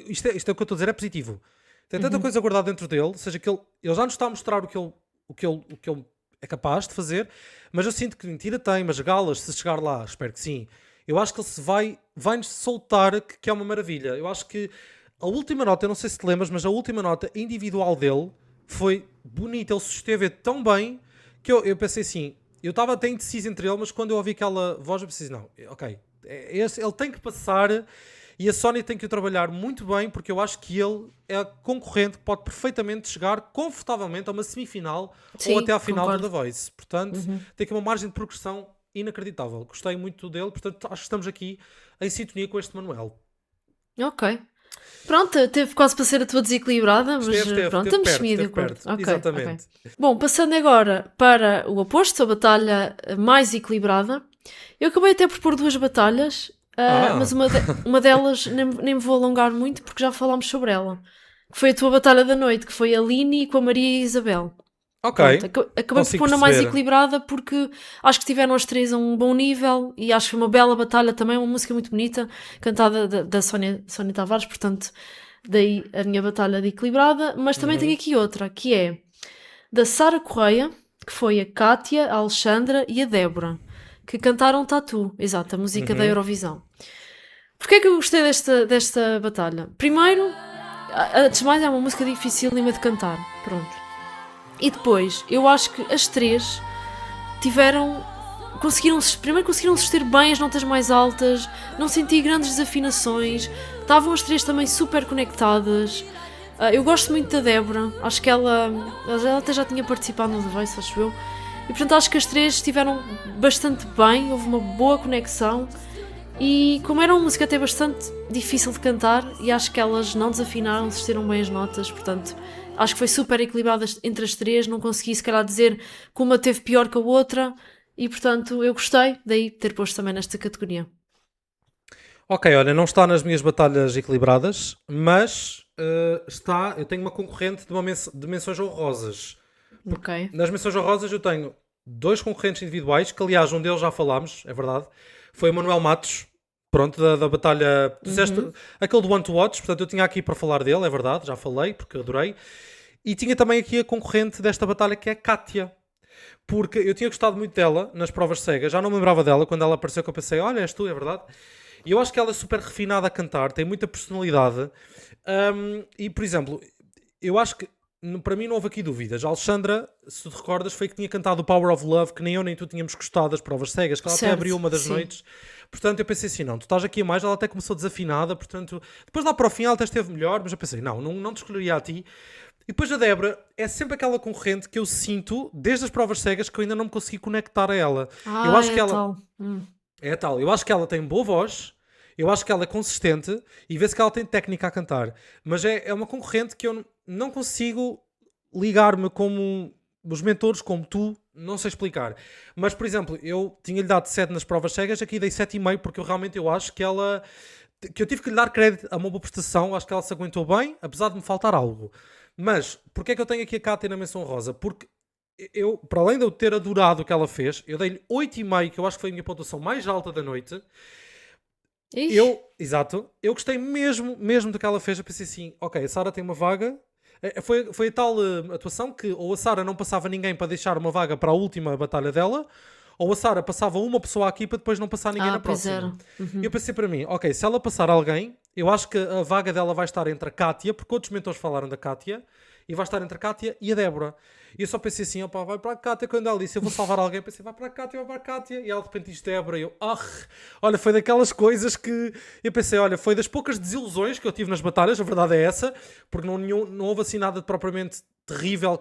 Isto é o que eu estou a dizer, é positivo. Tem tanta coisa guardada dentro dele, ou seja, que ele já nos está a mostrar o que ele é capaz de fazer, mas eu sinto que mentira tem, mas galas, se chegar lá, espero que sim. Eu acho que ele se vai-nos soltar, que é uma maravilha. Eu acho que a última nota, eu não sei se te lembras, mas a última nota individual dele foi bonita. Ele se esteve tão bem que eu pensei assim, eu estava até indeciso entre ele, mas quando eu ouvi aquela voz eu pensei, não, ok, Ele tem que passar e a Sónia tem que o trabalhar muito bem, porque eu acho que ele é concorrente que pode perfeitamente chegar confortavelmente a uma semifinal Sim, ou até à final concordo. do The Voice. Portanto, tem aqui uma margem de progressão inacreditável. Gostei muito dele, portanto, acho que estamos aqui em sintonia com este Manuel. Ok. Pronto, teve quase para ser a tua desequilibrada, mas pronto, estamos perto, semi de esteve acordo. perto. Ok, Exatamente. ok. Bom, passando agora para o oposto, a batalha mais equilibrada. Eu acabei até por pôr duas batalhas, mas uma delas nem me vou alongar muito porque já falámos sobre ela. Que foi a tua batalha da noite, que foi a Lini com a Maria e a Isabel. Ok, Pronto, acabei por consigo pôr na mais perceber. equilibrada porque acho que tiveram as três a um bom nível e acho que foi uma bela batalha também, uma música muito bonita, cantada da Sónia Tavares, portanto, daí a minha batalha de equilibrada. Mas também tenho aqui outra, que é da Sara Correia, que foi a Kátia, a Alexandra e a Débora, que cantaram Tatu, exato, a música da Eurovisão. Porquê é que eu gostei desta batalha? Primeiro, antes de mais, é uma música dificílima de cantar, pronto. E depois, eu acho que as três primeiro conseguiram suster bem as notas mais altas, não senti grandes desafinações, estavam as três também super conectadas. Eu gosto muito da Débora, acho que ela até já tinha participado no The Voice, acho eu, e portanto acho que as três estiveram bastante bem, houve uma boa conexão. E como era uma música até bastante difícil de cantar, e acho que elas não desafinaram, susteram bem as notas, portanto acho que foi super equilibrada entre as três, não consegui se calhar dizer que uma teve pior que a outra, e portanto eu gostei, daí ter posto também nesta categoria. Ok, olha, não está nas minhas batalhas equilibradas, mas eu tenho uma concorrente de menções honrosas. Ok. Nas menções honrosas eu tenho dois concorrentes individuais, que aliás um deles já falámos, é verdade. Foi o Manuel Matos, pronto, da batalha. Aquele do One to Watch, portanto eu tinha aqui para falar dele, é verdade, já falei, porque eu adorei. E tinha também aqui a concorrente desta batalha, que é a Kátia. Porque eu tinha gostado muito dela nas provas cegas, já não me lembrava dela quando ela apareceu, que eu pensei, olha, és tu, é verdade. E eu acho que ela é super refinada a cantar, tem muita personalidade. E, por exemplo, eu acho que para mim não houve aqui dúvidas. A Alexandra, se te recordas, foi que tinha cantado o Power of Love, que nem eu nem tu tínhamos gostado das provas cegas, que ela até abriu uma das noites. Portanto, eu pensei assim, não, tu estás aqui a mais, ela até começou desafinada, portanto, depois lá para o fim ela até esteve melhor, mas eu pensei, não te escolheria a ti. E depois a Débora é sempre aquela concorrente que eu sinto, desde as provas cegas, que eu ainda não me consegui conectar a ela. Eu acho que ela... Tal. É tal, eu acho que ela tem boa voz, eu acho que ela é consistente e vê-se que ela tem técnica a cantar. Mas é uma concorrente que eu não consigo ligar-me como os mentores, como tu, não sei explicar. Mas, por exemplo, eu tinha-lhe dado 7 nas provas cegas, aqui dei 7,5 porque eu acho que ela... que eu tive que lhe dar crédito a uma boa prestação, acho que ela se aguentou bem, apesar de me faltar algo. Mas, porquê é que eu tenho aqui a Kátia na menção rosa? Porque eu, para além de eu ter adorado o que ela fez, eu dei-lhe 8,5, que eu acho que foi a minha pontuação mais alta da noite. Exato, eu gostei mesmo do que ela fez. Eu pensei assim, ok, a Sara tem uma vaga. Foi a tal atuação que ou a Sara não passava ninguém para deixar uma vaga para a última batalha dela, ou a Sara passava uma pessoa aqui para depois não passar ninguém na próxima. Eu pensei para mim, ok, se ela passar alguém, eu acho que a vaga dela vai estar entre a Kátia, porque outros mentores falaram da Kátia, e vai estar entre a Kátia e a Débora. E eu só pensei assim, opa, vai para a Kátia. Quando ela disse, eu vou salvar alguém, pensei, vai para a Kátia. E ela de repente disse Débora. E eu, olha, foi daquelas coisas que eu pensei, olha, foi das poucas desilusões que eu tive nas batalhas, a verdade é essa, porque não houve assim nada de propriamente terrível,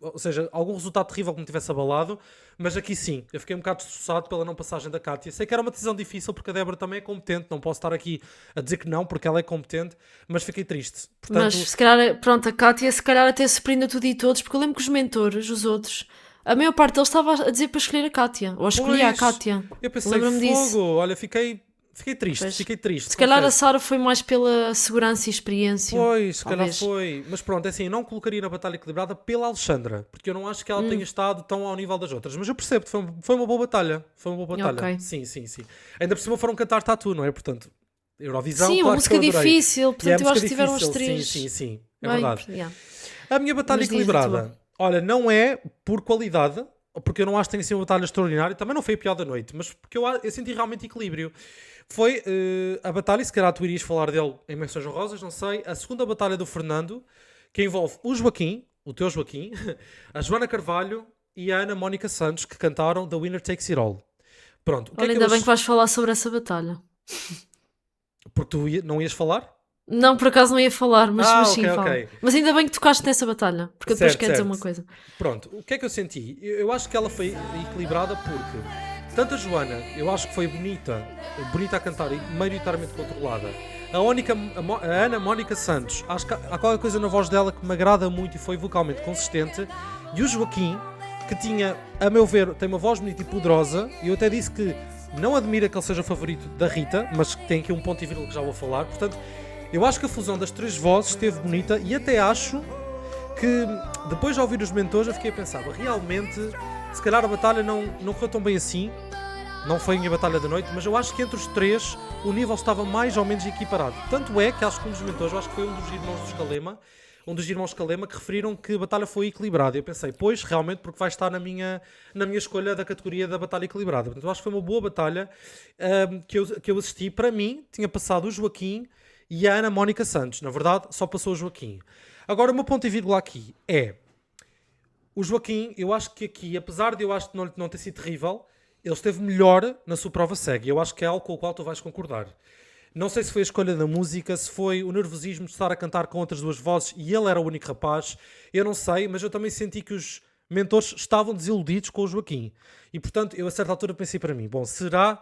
ou seja, algum resultado terrível que me tivesse abalado, mas aqui sim, eu fiquei um bocado destroçado pela não passagem da Kátia. Sei que era uma decisão difícil, porque a Débora também é competente, não posso estar aqui a dizer que não, porque ela é competente, mas fiquei triste. Portanto, mas se calhar, pronto, a Kátia se calhar até se prende a tudo e todos, porque eu lembro que os mentores, os outros, a maior parte deles estava a dizer para escolher a Kátia, ou a escolher a Kátia. Eu pensei, fogo, disso. Olha, fiquei triste, pois. Fiquei triste. Se calhar a Sara foi mais pela segurança e experiência. Pois, se calhar foi. Mas pronto, é assim, eu não colocaria na batalha equilibrada pela Alexandra, porque eu não acho que ela tenha estado tão ao nível das outras. Mas eu percebo, foi uma boa batalha. Foi uma boa batalha. Okay. Sim. Ainda por cima foram cantar Tatu, não é? Portanto, Eurovisão, sim, claro, uma música difícil, portanto eu acho que tiveram difícil. os três. Sim, é verdade. Yeah. A minha batalha equilibrada, olha, não é por qualidade, porque eu não acho que tenha sido uma batalha extraordinária, também não foi a pior da noite, mas porque eu senti realmente equilíbrio. Foi a batalha, se calhar tu irias falar dele em menções honrosas, não sei, a segunda batalha do Fernando, que envolve o Joaquim, o teu Joaquim, a Joana Carvalho e a Ana Mónica Santos, que cantaram The Winner Takes It All. Pronto, o que Olha, é que ainda eu bem que vais falar sobre essa batalha. Porque tu não ias falar? Não, por acaso não ia falar, mas sim, ok, fala. ok. Mas ainda bem que tocaste nessa batalha, porque eu depois Certo, quero dizer certo. uma coisa. Pronto, o que é que eu senti? Eu acho que ela foi equilibrada porque tanto a Joana, eu acho que foi bonita a cantar e maioritariamente controlada. A Ana Mónica Santos, acho que há qualquer coisa na voz dela que me agrada muito e foi vocalmente consistente. E o Joaquim, que tinha, a meu ver, tem uma voz bonita e poderosa, e eu até disse que não admira que ele seja o favorito da Rita, mas que tem aqui um ponto e vírgula que já vou falar. Portanto, eu acho que a fusão das três vozes esteve bonita e até acho que depois de ouvir os mentores eu fiquei a pensar, realmente, se calhar a batalha não correu tão bem assim, não foi a minha batalha da noite, mas eu acho que entre os três o nível estava mais ou menos equiparado. Tanto é que acho que um dos mentores, eu acho que foi um dos irmãos Calema, que referiram que a batalha foi equilibrada. Eu pensei, pois, realmente, porque vai estar na minha escolha da categoria da batalha equilibrada. Portanto, eu acho que foi uma boa batalha que eu assisti. Para mim, tinha passado o Joaquim e a Ana Mónica Santos. Na verdade, só passou o Joaquim. Agora, o meu ponto e vírgula aqui é... O Joaquim, eu acho que aqui, apesar de eu acho que não ter sido terrível, ele esteve melhor na sua prova cega. Eu acho que é algo com o qual tu vais concordar. Não sei se foi a escolha da música, se foi o nervosismo de estar a cantar com outras duas vozes e ele era o único rapaz. Eu não sei, mas eu também senti que os mentores estavam desiludidos com o Joaquim. E, portanto, eu a certa altura pensei para mim, bom, será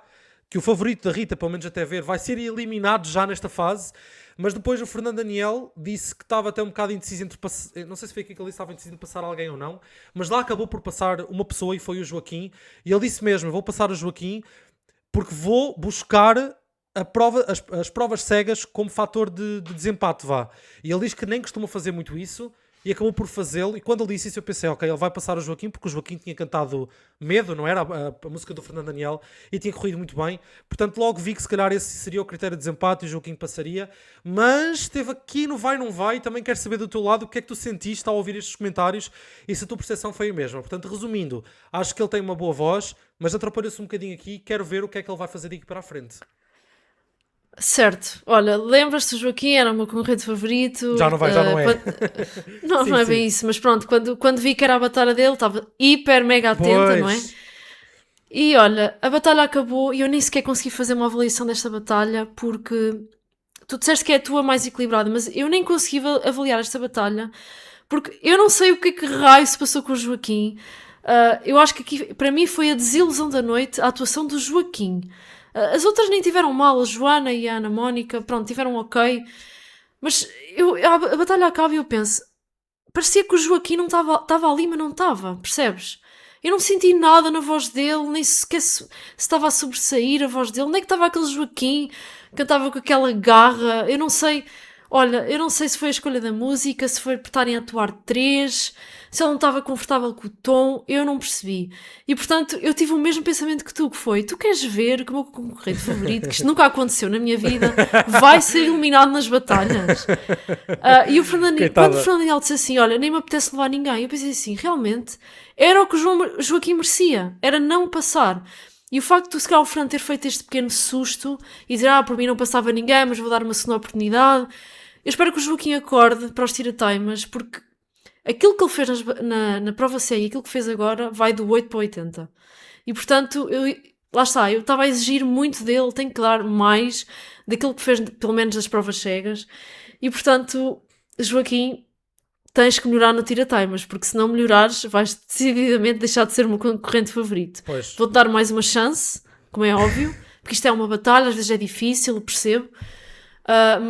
que o favorito da Rita, pelo menos até ver, vai ser eliminado já nesta fase? Mas depois o Fernando Daniel disse que estava até um bocado indeciso entre não sei se foi aqui que ele disse, estava indeciso de passar alguém ou não, mas lá acabou por passar uma pessoa e foi o Joaquim. E ele disse mesmo, vou passar o Joaquim porque vou buscar as provas cegas como fator de desempate, vá. E ele diz que nem costuma fazer muito isso e acabou por fazê-lo. E quando ele disse isso eu pensei, ok, ele vai passar o Joaquim, porque o Joaquim tinha cantado Medo, não era? A música do Fernando Daniel, e tinha corrido muito bem. Portanto, logo vi que se calhar esse seria o critério de desempate e o Joaquim passaria. Mas esteve aqui no vai, não vai. Também quero saber do teu lado o que é que tu sentiste ao ouvir estes comentários e se a tua percepção foi a mesma. Portanto, resumindo, acho que ele tem uma boa voz, mas atrapalhou-se um bocadinho aqui. Quero ver o que é que ele vai fazer daqui para a frente. Certo, olha, lembras-te, o Joaquim era o meu concorrente favorito. Já não é. Não, Sim, não é sim. bem isso, mas pronto, quando vi que era a batalha dele, estava hiper mega atenta, não é? Pois. E olha, a batalha acabou e eu nem sequer consegui fazer uma avaliação desta batalha porque tu disseste que é a tua mais equilibrada, mas eu nem consegui avaliar esta batalha porque eu não sei o que é que raio se passou com o Joaquim. Eu acho que aqui, para mim, foi a desilusão da noite, a atuação do Joaquim. As outras nem tiveram mal, a Joana e a Ana Mónica, pronto, tiveram ok. Mas a batalha acaba e eu penso, parecia que o Joaquim não estava ali, mas não estava, percebes? Eu não senti nada na voz dele, nem sequer se estava a sobressair a voz dele, nem que estava aquele Joaquim, cantava com aquela garra, eu não sei. Olha, eu não sei se foi a escolha da música, se foi por estarem a atuar três, se ele não estava confortável com o tom, eu não percebi. E portanto, eu tive o mesmo pensamento que tu, que foi, tu queres ver que o meu concorrente favorito, que isto nunca aconteceu na minha vida, vai ser eliminado nas batalhas. E quando o Fernando Daniel disse assim, olha, nem me apetece levar ninguém, eu pensei assim, realmente, era o que o Joaquim merecia, era não passar. E o facto de tu, se calhar, o Fernando ter feito este pequeno susto e dizer, por mim não passava ninguém, mas vou dar uma segunda oportunidade. Eu espero que o Joaquim acorde para os tirateimas, porque aquilo que ele fez na prova cega e aquilo que fez agora vai do 8 para 80. E, portanto, lá está, eu estava a exigir muito dele, tenho que dar mais daquilo que fez, pelo menos, das provas cegas. E, portanto, Joaquim, tens que melhorar no tirateimas, porque se não melhorares, vais decididamente deixar de ser o meu concorrente favorito. Pois. Vou-te dar mais uma chance, como é óbvio, porque isto é uma batalha, às vezes é difícil, percebo.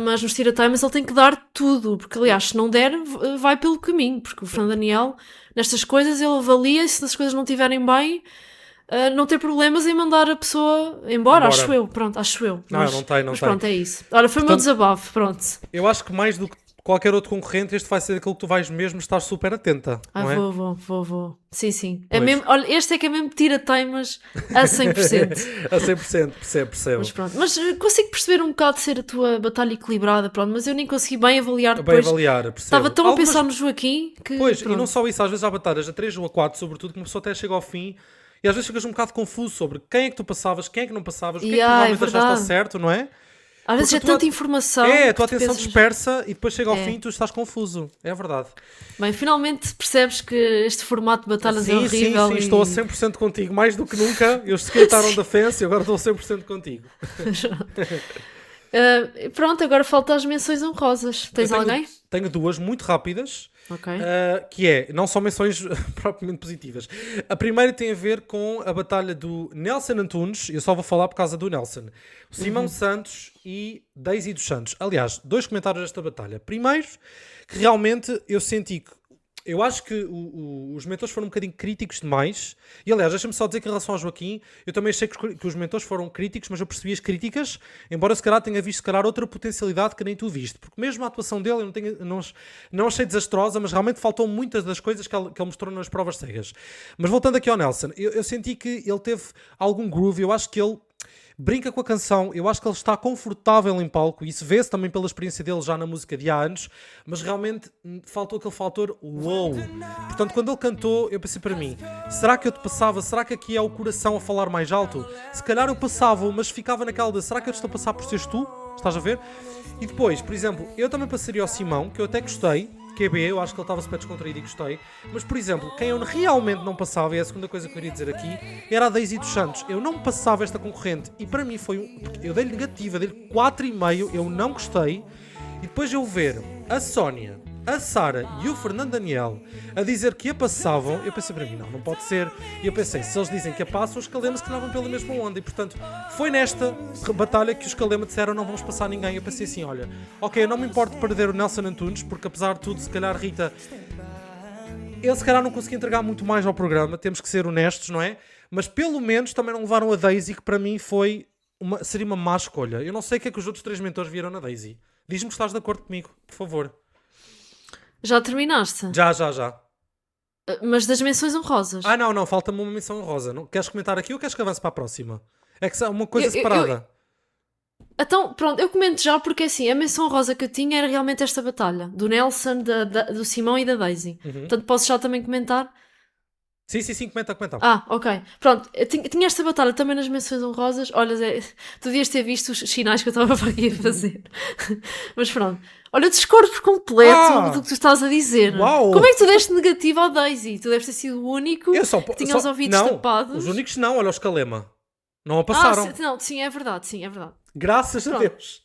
Mas nos tirateimas ele tem que dar tudo, porque aliás, se não der, vai pelo caminho, porque o Fernando Daniel, nestas coisas, ele avalia e se as coisas não estiverem bem, não ter problemas em mandar a pessoa embora. Acho eu. Não, mas, não tem. Mas pronto, é isso. Olha, foi o meu desabafo, pronto. Eu acho que mais do que qualquer outro concorrente, este vai ser aquele que tu vais mesmo estar super atenta, não é? Vou. Sim. É mesmo, olha, este é que é mesmo tira-teimas a 100%. A 100%, percebo. Mas pronto, mas consigo perceber um bocado de ser a tua batalha equilibrada, pronto, mas eu nem consegui bem avaliar depois. Percebo. Estava tão a pensar no Joaquim que... Pois, pronto. e não só isso, às vezes há batalhas a 3 ou a 4, sobretudo, que uma pessoa até chega ao fim e às vezes ficas um bocado confuso sobre quem é que tu passavas, quem é que não passavas, o que é que provavelmente já está certo, não é? Às vezes Porque é tanta informação. É, a tua que tu atenção pensas, dispersa e depois chega ao É. fim e tu estás confuso. É verdade. bem, finalmente percebes que este formato de batalhas é Sim, horrível. sim, estou a 100% contigo. Mais do que nunca. Eles se quitaram da fence e agora estou a 100% contigo. Pronto, agora faltam as menções honrosas. Tens Eu tenho, alguém? tenho duas muito rápidas. Ok. Que é, não são menções propriamente positivas. A primeira tem a ver com a batalha do Nelson Antunes, eu só vou falar por causa do Nelson, o Simão Santos e Daisy dos Santos. Aliás, 2 comentários desta batalha. Primeiro, que realmente eu senti que eu acho que os mentores foram um bocadinho críticos demais. E aliás, deixa-me só dizer que em relação ao Joaquim, eu também achei que os mentores foram críticos, mas eu percebi as críticas, embora se calhar tenha visto se calhar outra potencialidade que nem tu viste. Porque mesmo a atuação dele eu não achei desastrosa, mas realmente faltou muitas das coisas que ele mostrou nas provas cegas. Mas voltando aqui ao Nelson, eu senti que ele teve algum groove, eu acho que ele brinca com a canção, eu acho que ele está confortável em palco, e isso vê-se também pela experiência dele já na música de há anos, mas realmente faltou aquele fator wow. Portanto, quando ele cantou, eu pensei para mim, será que eu te passava? Será que aqui é o coração a falar mais alto? Se calhar eu passava, mas ficava naquela de, será que eu te estou a passar por seres tu? Estás a ver? E depois, por exemplo, eu também passaria ao Simão, que eu até gostei, QB, eu acho que ele estava super descontraído e gostei. Mas, por exemplo, quem eu realmente não passava, e é a segunda coisa que eu queria dizer aqui, era a Daisy dos Santos. Eu não passava esta concorrente. E para mim foi eu dei-lhe negativa, dei-lhe 4,5, eu não gostei. E depois eu ver a Sónia, a Sara e o Fernando Daniel a dizer que a passavam, eu pensei para mim, não pode ser. E eu pensei, se eles dizem que a passam, os Calema se calhar vão pela mesma onda. E portanto, foi nesta batalha que os Calema disseram não vamos passar ninguém. Eu pensei assim, olha, ok, eu não me importo de perder o Nelson Antunes, porque apesar de tudo, se calhar Rita, ele se calhar não conseguia entregar muito mais ao programa, temos que ser honestos, não é? Mas pelo menos também não levaram a Daisy, que para mim seria uma má escolha. Eu não sei o que é que os outros 3 mentores viram na Daisy. Diz-me que estás de acordo comigo, por favor. Já terminaste? Já. Mas das menções honrosas. Não, falta-me uma menção honrosa. Não, queres comentar aqui ou queres que avance para a próxima? É que é uma coisa separada. Então, pronto, eu comento já porque assim, a menção honrosa que eu tinha era realmente esta batalha. Do Nelson, do Simão e da Daisy. Portanto, posso já também comentar? Sim, comenta. Ok. Pronto, eu tinha esta batalha também nas menções honrosas. Olha, Zé, tu devias ter visto os sinais que eu estava para aqui a fazer. Mas pronto. Olha, eu discordo por completo do que tu estás a dizer. Uau. Como é que tu deste negativo ao Daisy? Tu deves ter sido o único que tinha os ouvidos tapados. Os únicos não, olha os Calema. Não a passaram. Sim, é verdade. Graças a Deus.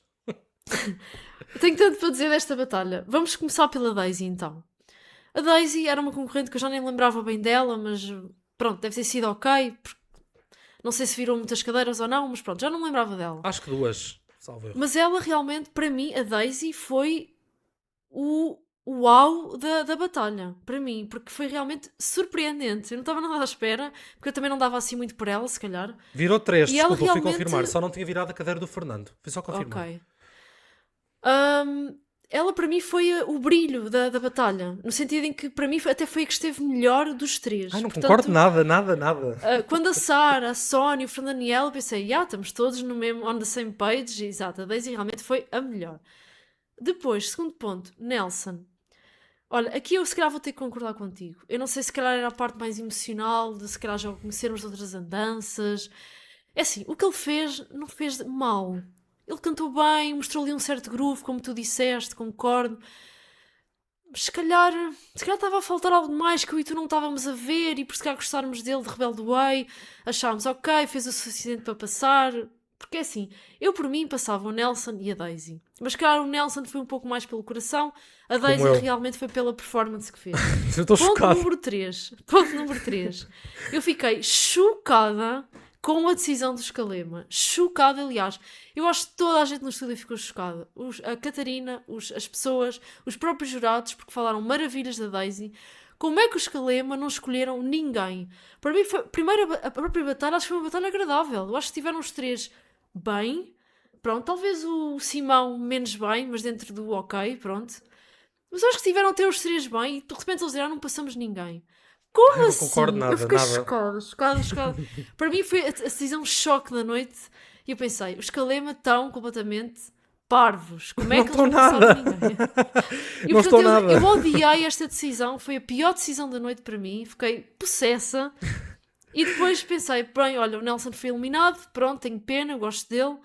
Tenho tanto para dizer desta batalha. Vamos começar pela Daisy, então. A Daisy era uma concorrente que eu já nem lembrava bem dela, mas pronto, deve ter sido ok. Não sei se virou muitas cadeiras ou não, mas pronto, já não me lembrava dela. Acho que 2, salve erro. Mas ela realmente, para mim, a Daisy foi o uau da batalha. Para mim, porque foi realmente surpreendente. Eu não estava nada à espera, porque eu também não dava assim muito por ela, se calhar. Virou 3, E desculpa, ela realmente... fui confirmar. Só não tinha virado a cadeira do Fernando. Foi só confirmar. Ok. Ela para mim foi o brilho da batalha, no sentido em que para mim até foi a que esteve melhor dos 3. Não concordo nada. Quando a Sara, a Sónia e o Fernando Daniel, eu pensei, estamos todos no mesmo, on the same page, exato, a Daisy realmente foi a melhor. Depois, segundo ponto, Nelson. Olha, aqui eu se calhar vou ter que concordar contigo. Eu não sei se calhar era a parte mais emocional, de se calhar já conhecermos outras andanças. É assim, o que ele fez, não fez mal. Ele cantou bem, mostrou ali um certo groove, como tu disseste, concordo. Mas se calhar estava a faltar algo mais que eu e tu não estávamos a ver, e por se calhar gostármos dele de Rebelde Way, achámos, ok, fez o suficiente para passar. Porque assim, eu por mim passava o Nelson e a Daisy. Mas claro, o Nelson foi um pouco mais pelo coração, a Daisy realmente foi pela performance que fez. Eu estou chocado. Ponto número 3. Eu fiquei chocada com a decisão dos Calema. Chocada, aliás. Eu acho que toda a gente no estúdio ficou chocada. A Catarina, as pessoas, os próprios jurados, porque falaram maravilhas da Daisy. Como é que os Calema não escolheram ninguém? Para mim, primeiro, a própria batalha, acho que foi uma batalha agradável. Eu acho que tiveram os 3 bem. Pronto, talvez o Simão menos bem, mas dentro do ok, pronto. Mas acho que tiveram até os 3 bem e de repente eles disseram, não passamos ninguém. Como assim? Não concordo nada. Eu fiquei chocada. Para mim foi a decisão choque da noite. E eu pensei, os Calema estão completamente parvos. Como é que eles não passaram ninguém? E, não estou nada. Eu odiei esta decisão. Foi a pior decisão da noite para mim. Fiquei possessa. E depois pensei, bem, olha, o Nelson foi eliminado. Pronto, tenho pena, eu gosto dele.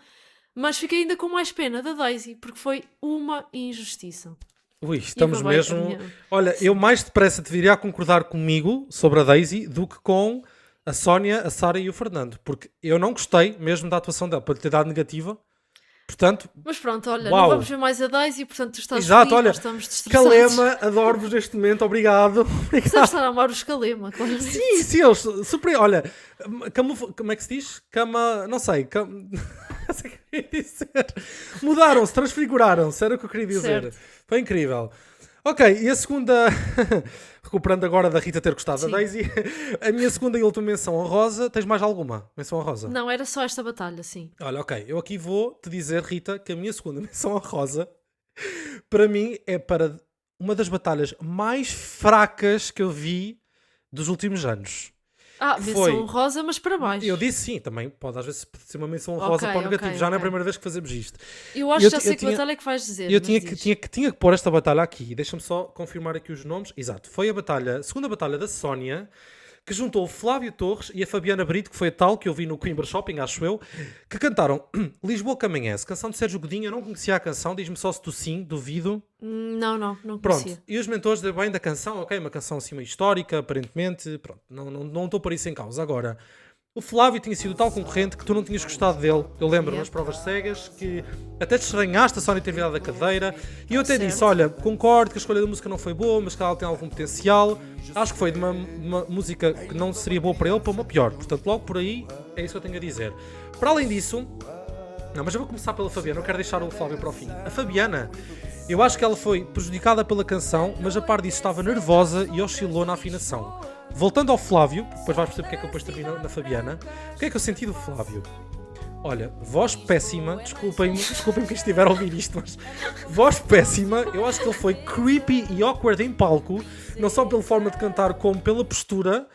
Mas fiquei ainda com mais pena da Daisy, porque foi uma injustiça. Ui, estamos acabei mesmo... a minha- Olha, eu mais depressa te viria a concordar comigo sobre a Daisy do que com a Sónia, a Sara e o Fernando. Porque eu não gostei mesmo da atuação dela, para lhe ter dado negativa. Portanto, Mas pronto, olha, uau. não vamos ver mais a Daisy, portanto tu estás Exato, feliz, olha, nós estamos destroçados. Calema, adoro-vos neste momento, obrigado. Deves estar a amar os Calema, claramente. Sim, eles super. Olha, como é que se diz? Cama. Não sei. Não sei o que eu ia dizer. Mudaram-se, transfiguraram-se, era o que eu queria dizer. Certo. Foi incrível. Ok, e a segunda. Recuperando agora da Rita ter gostado Sim. da Daisy, a minha segunda e última menção honrosa. Tens mais alguma menção honrosa? Não, era só esta batalha, sim. Olha, ok, eu aqui vou te dizer, Rita, que a minha segunda menção honrosa para mim é para uma das batalhas mais fracas que eu vi dos últimos anos. Ah, Foi. menção rosa, mas para baixo. Eu disse sim, também pode às vezes ser uma menção honrosa Ok, para o negativo. ok, Já não é a ok. primeira vez que fazemos isto. Eu acho eu que já ti- sei eu que tinha- batalha é que vais dizer. Eu mas tinha diz. que pôr esta batalha aqui. Deixa-me só confirmar aqui os nomes. Exato. Foi a segunda batalha da Sónia, que juntou o Flávio Torres e a Fabiana Brito, que foi a tal que eu vi no Coimbra Shopping, acho eu, que cantaram Lisboa que Amanhece, canção de Sérgio Godinho. Eu não conhecia a canção, diz-me só se tu sim, duvido. Não Pronto, conhecia. e os mentores de bem da canção, ok, uma canção assim meio histórica, aparentemente, pronto, não estou por isso em causa. Agora, o Flávio tinha sido tal concorrente que tu não tinhas gostado dele. Eu lembro Yeah. nas provas cegas que até te estranhaste a Sónia ter virado a cadeira. E eu até Certo. disse: olha, concordo que a escolha da música não foi boa, mas que ela tem algum potencial. Acho que foi de uma música que não seria boa para ele para uma pior. Portanto, logo por aí é isso que eu tenho a dizer. Para além disso, não, mas eu vou começar pela Fabiana, eu quero deixar o Flávio para o fim. A Fabiana, eu acho que ela foi prejudicada pela canção, mas a par disso estava nervosa e oscilou na afinação. Voltando ao Flávio, depois vais perceber porque é que eu depois termino na Fabiana, o que é que eu senti do Flávio? Olha, voz péssima, desculpem-me quem estiver a ouvir isto, mas voz péssima, eu acho que ele foi creepy e awkward em palco, não só pela forma de cantar como pela postura.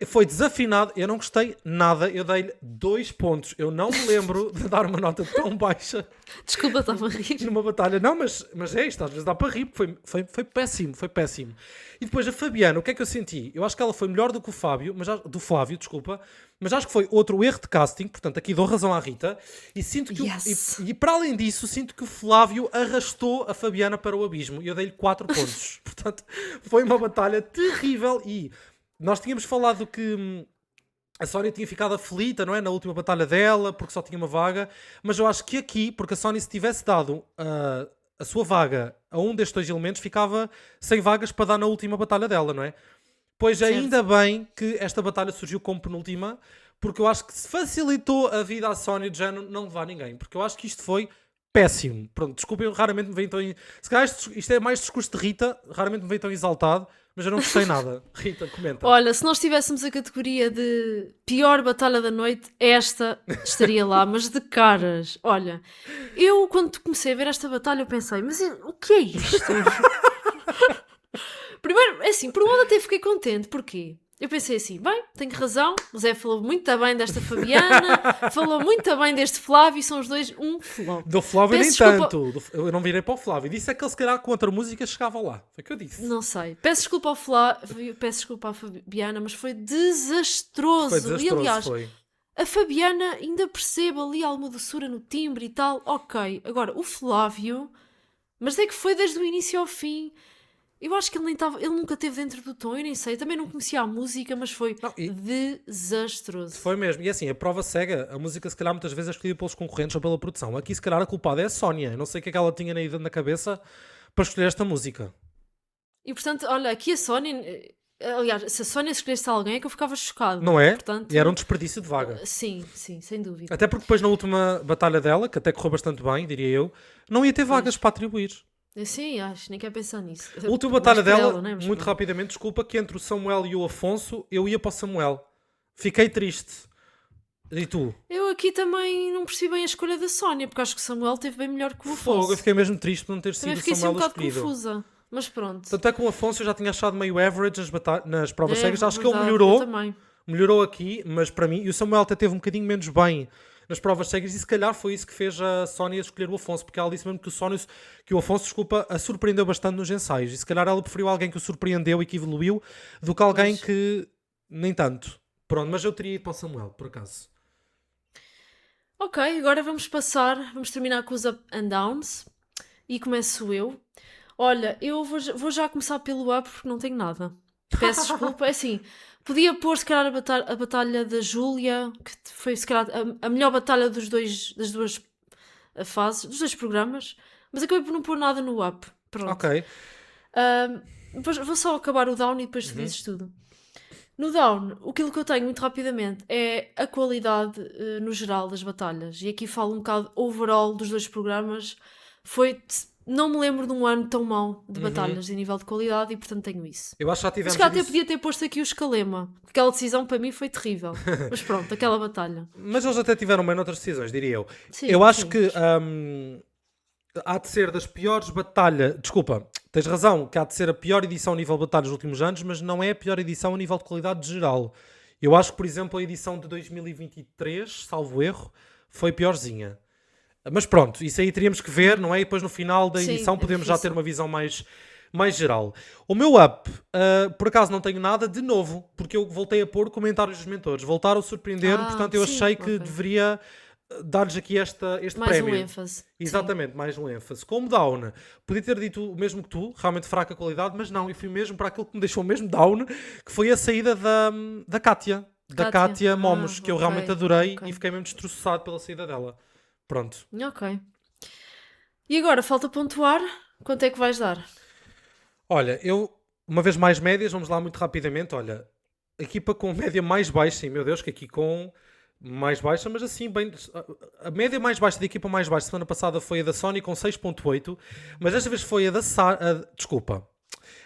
Foi desafinado, eu não gostei nada, eu dei-lhe 2 pontos. Eu não me lembro de dar uma nota tão baixa Desculpa, estava a rir. numa batalha. Não, mas é isto, às vezes dá para rir, porque foi péssimo, foi péssimo. E depois a Fabiana, o que é que eu senti? Eu acho que ela foi melhor do que o Fábio, do Flávio, desculpa, mas acho que foi outro erro de casting, portanto aqui dou razão à Rita, e sinto que Yes. e para além disso, sinto que o Flávio arrastou a Fabiana para o abismo, e eu dei-lhe 4 pontos. Portanto, foi uma batalha terrível e nós tínhamos falado que a Sónia tinha ficado aflita, não é? Na última batalha dela, porque só tinha uma vaga. Mas eu acho que aqui, porque a Sónia se tivesse dado a sua vaga a um destes 2 elementos, ficava sem vagas para dar na última batalha dela, não é? Pois Certo. ainda bem que esta batalha surgiu como penúltima, porque eu acho que se facilitou a vida à Sónia de já não levar ninguém. Porque eu acho que isto foi péssimo. Pronto, desculpem, raramente me veio tão... Se calhar isto é mais discurso de Rita, raramente me veio tão exaltado, mas eu não gostei nada. Rita, comenta. Olha, se nós tivéssemos a categoria de pior batalha da noite, esta estaria lá, mas de caras. Olha, eu quando comecei a ver esta batalha, eu pensei, mas o que é isto? Primeiro, é assim, por um lado até fiquei contente, porquê? Eu pensei assim, bem, tenho razão, o Zé falou muito bem desta Fabiana, falou muito bem deste Flávio, e são os dois um flop. Do Flávio nem Peço desculpa- tanto. Eu não virei para o Flávio. Disse é que ele se calhar com outra música chegava lá. Foi o que eu disse. Não sei. Peço desculpa ao Flávio, peço desculpa à Fabiana, mas foi desastroso. Foi desastroso, E aliás, foi. a Fabiana ainda percebe ali alguma doçura no timbre e tal, ok. Agora, o Flávio, mas é que foi desde o início ao fim. Eu acho que ele nunca esteve dentro do tom, eu nem sei. Também não conhecia a música, mas foi Não, e- desastroso. Foi mesmo. E assim, a prova cega, a música se calhar muitas vezes é escolhida pelos concorrentes ou pela produção. Aqui se calhar a culpada é a Sónia. Eu não sei o que é que ela tinha na cabeça para escolher esta música. E portanto, olha, aqui a Sónia... Aliás, se a Sónia escolhesse alguém é que eu ficava chocado. Não é? Portanto, E era um desperdício de vaga. Sim, sem dúvida. Até porque depois na última batalha dela, que até correu bastante bem, diria eu, não ia ter vagas para atribuir. Sim, acho, nem quero pensar nisso. A última Mais batalha por dela, ela, né? Mas muito pronto. rapidamente, desculpa, que entre o Samuel e o Afonso, eu ia para o Samuel. Fiquei triste. E tu? Eu aqui também não percebi bem a escolha da Sónia, porque acho que o Samuel teve bem melhor que o Fogo, Afonso. eu fiquei mesmo triste por não ter sido Também o fiquei assim um Samuel bocado escolhido. confusa. Mas pronto. Tanto é que o Afonso eu já tinha achado meio average nas provas É, cegas. Acho que ele verdade, melhorou. eu também. Melhorou aqui, mas para mim, e o Samuel até teve um bocadinho menos bem nas provas cegas, e se calhar foi isso que fez a Sónia escolher o Afonso, porque ela disse mesmo que o Afonso, desculpa, a surpreendeu bastante nos ensaios, e se calhar ela preferiu alguém que o surpreendeu e que evoluiu, do que alguém Pois. que nem tanto. Pronto, mas eu teria ido para o Samuel, por acaso. Ok, agora vamos terminar com os up and downs. E começo eu. Olha, eu vou já começar pelo up porque não tenho nada. Peço desculpa. É assim, podia pôr se calhar a batalha da Júlia, que foi se calhar a melhor batalha das duas fases, dos dois programas, mas acabei por não pôr nada no up. Pronto. Ok. Vou só acabar o down e depois tu dizes tudo. No down, aquilo que eu tenho muito rapidamente é a qualidade no geral das batalhas. E aqui falo um bocado overall dos dois programas. Não me lembro de um ano tão mau de batalhas em nível de qualidade e portanto tenho isso. Eu acho que já Mas tivemos se calhar até isso. podia ter posto aqui o Escalema. Aquela decisão para mim foi terrível. Mas pronto, aquela batalha. Mas eles até tiveram bem noutras decisões, diria eu. Sim, Eu acho sim. que há de ser das piores batalhas. Desculpa, tens razão, que há de ser a pior edição a nível de batalhas dos últimos anos, mas não é a pior edição a nível de qualidade geral. Eu acho que, por exemplo, a edição de 2023, salvo erro, foi piorzinha. Mas pronto, isso aí teríamos que ver, não é? E depois no final da Sim, edição é podemos já difícil. ter uma visão mais geral. O meu up, por acaso não tenho nada de novo, porque eu voltei a pôr comentários dos mentores. Voltaram a surpreender, portanto eu sim, achei que ok. deveria dar-lhes aqui este Mais prémio. um ênfase. Sim. Exatamente, mais um ênfase. Como down, podia ter dito o mesmo que tu, realmente fraca qualidade, mas não, eu fui mesmo para aquilo que me deixou mesmo down, que foi a saída da Kátia. Da Kátia Momos, que eu ok, realmente adorei ok. e fiquei mesmo destroçado pela saída dela. Pronto. Ok. E agora, falta pontuar. Quanto é que vais dar? Olha, uma vez mais médias, vamos lá muito rapidamente. Olha, equipa com média mais baixa, sim, meu Deus, que aqui com mais baixa, mas assim, bem. A média mais baixa da equipa mais baixa semana passada foi a da Sony com 6.8, mas desta vez foi a da Sara. Desculpa.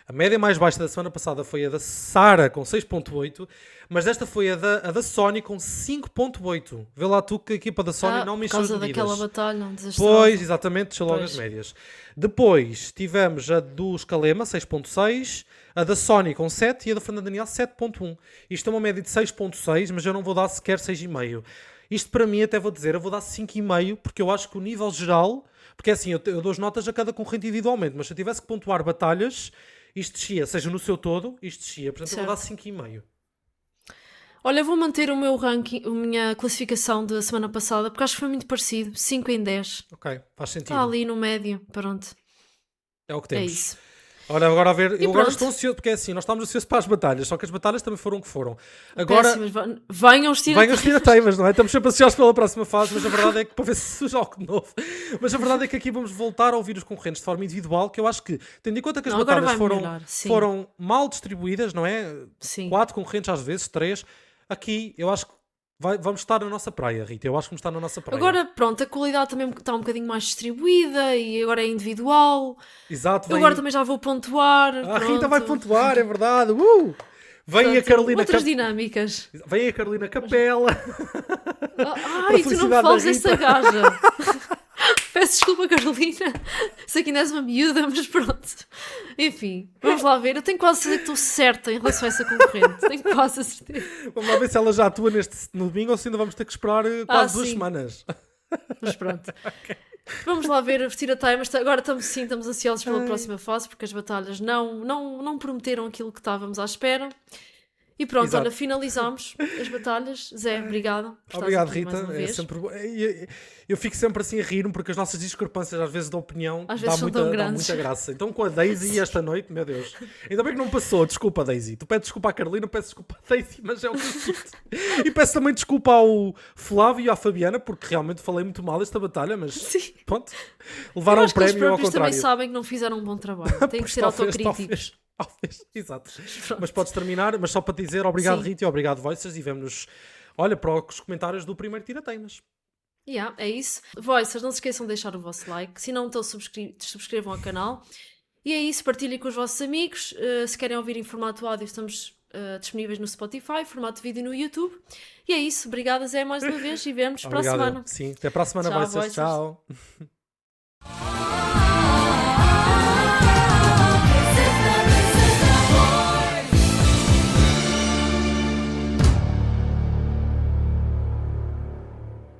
A média mais baixa da semana passada foi a da Sara com 6.8, mas esta foi a da Sony com 5.8. Vê lá tu que a equipa da Sony não Por mexeu as causa medidas. daquela batalha desastrosa. Pois, exatamente, deixa logo Pois. as médias. Depois tivemos a do Escalema, 6.6, a da Sony com 7 e a da Fernanda Daniel 7.1. Isto é uma média de 6.6, mas eu não vou dar sequer 6,5. Isto para mim, até vou dizer, eu vou dar 5,5, porque eu acho que o nível geral... Porque é assim, eu dou as notas a cada concorrente individualmente, mas se eu tivesse que pontuar batalhas, isto descia, seja no seu todo, isto descia. Portanto, eu vou dar 5,5. Olha, eu vou manter o meu ranking, a minha classificação da semana passada, porque acho que foi muito parecido. 5 em 10. Ok, faz sentido. Está ali no médio. Pronto. É o que É temos. isso. Olha, agora a ver, eu agora pronto. estou ansioso, porque é assim, nós estávamos ansiosos para as batalhas, só que as batalhas também foram o que foram. Agora, Péssimas. Venham os venham os tirateiros. tirateimas, não é? Estamos sempre ansiosos pela próxima fase, mas a verdade é que para ver se surge algo de novo. Mas a verdade é que aqui vamos voltar a ouvir os concorrentes de forma individual, que eu acho que, tendo em conta que as Não, agora batalhas vai melhorar, sim. foram mal distribuídas, não é? Sim. 4 concorrentes às vezes, 3. Aqui eu acho que vamos estar na nossa praia, Rita. Eu acho que vamos estar na nossa praia. Agora, pronto, a qualidade também está um bocadinho mais distribuída e agora é individual. Exato, Eu agora também já vou pontuar. A pronto. Rita vai pontuar, é verdade. Vem Portanto, a Carolina outras dinâmicas. Vem a Carolina Capela. Ai, tu não me felicidade fales da dessa Rita. gaja. Peço desculpa, Carolina. Sei que ainda és uma miúda, mas pronto. Enfim, vamos lá ver. Eu tenho quase a certeza que estou certa em relação a essa concorrente. Tenho quase a certeza. Vamos lá ver se ela já atua no domingo ou se ainda vamos ter que esperar quase 2 sim. semanas. Mas pronto. Vamos lá ver a vestir a time. Agora estamos ansiosos pela próxima fase porque as batalhas não prometeram aquilo que estávamos à espera. E pronto, Exato. olha, finalizámos as batalhas. Zé, obrigada. por estares Obrigado, aqui mais Rita. uma É vez. sempre eu fico sempre assim a rir-me porque as nossas discrepâncias, às vezes, de opinião, Às vezes são tão dá grandes. muita graça. Então, com a Daisy esta noite, meu Deus, ainda bem que não passou. Desculpa, Daisy. Tu pedes desculpa à Carolina, peço desculpa à Daisy, mas é o que eu sinto. E peço também desculpa ao Flávio e à Fabiana, porque realmente falei muito mal esta batalha, mas Sim. pronto, Eu levaram o acho que eles prémio ao próprios também contrário. sabem que não fizeram um bom trabalho. Têm que Pois ser autocríticos. Talvez, exato. Pronto. Mas podes terminar, mas só para te dizer obrigado, Sim. Rita, e obrigado, Voices, e vemo-nos, olha, para os comentários do primeiro Tirateimas. Yeah, é isso. Voices, não se esqueçam de deixar o vosso like. Se não estão, subscrevam ao canal. E é isso, partilhem com os vossos amigos. Se querem ouvir em formato áudio, estamos disponíveis no Spotify, formato vídeo no YouTube. E é isso. Obrigada, Zé, mais uma vez, e vemos para a Obrigado. semana. Sim, até para a semana, Tchau, Voices. Voices. Tchau.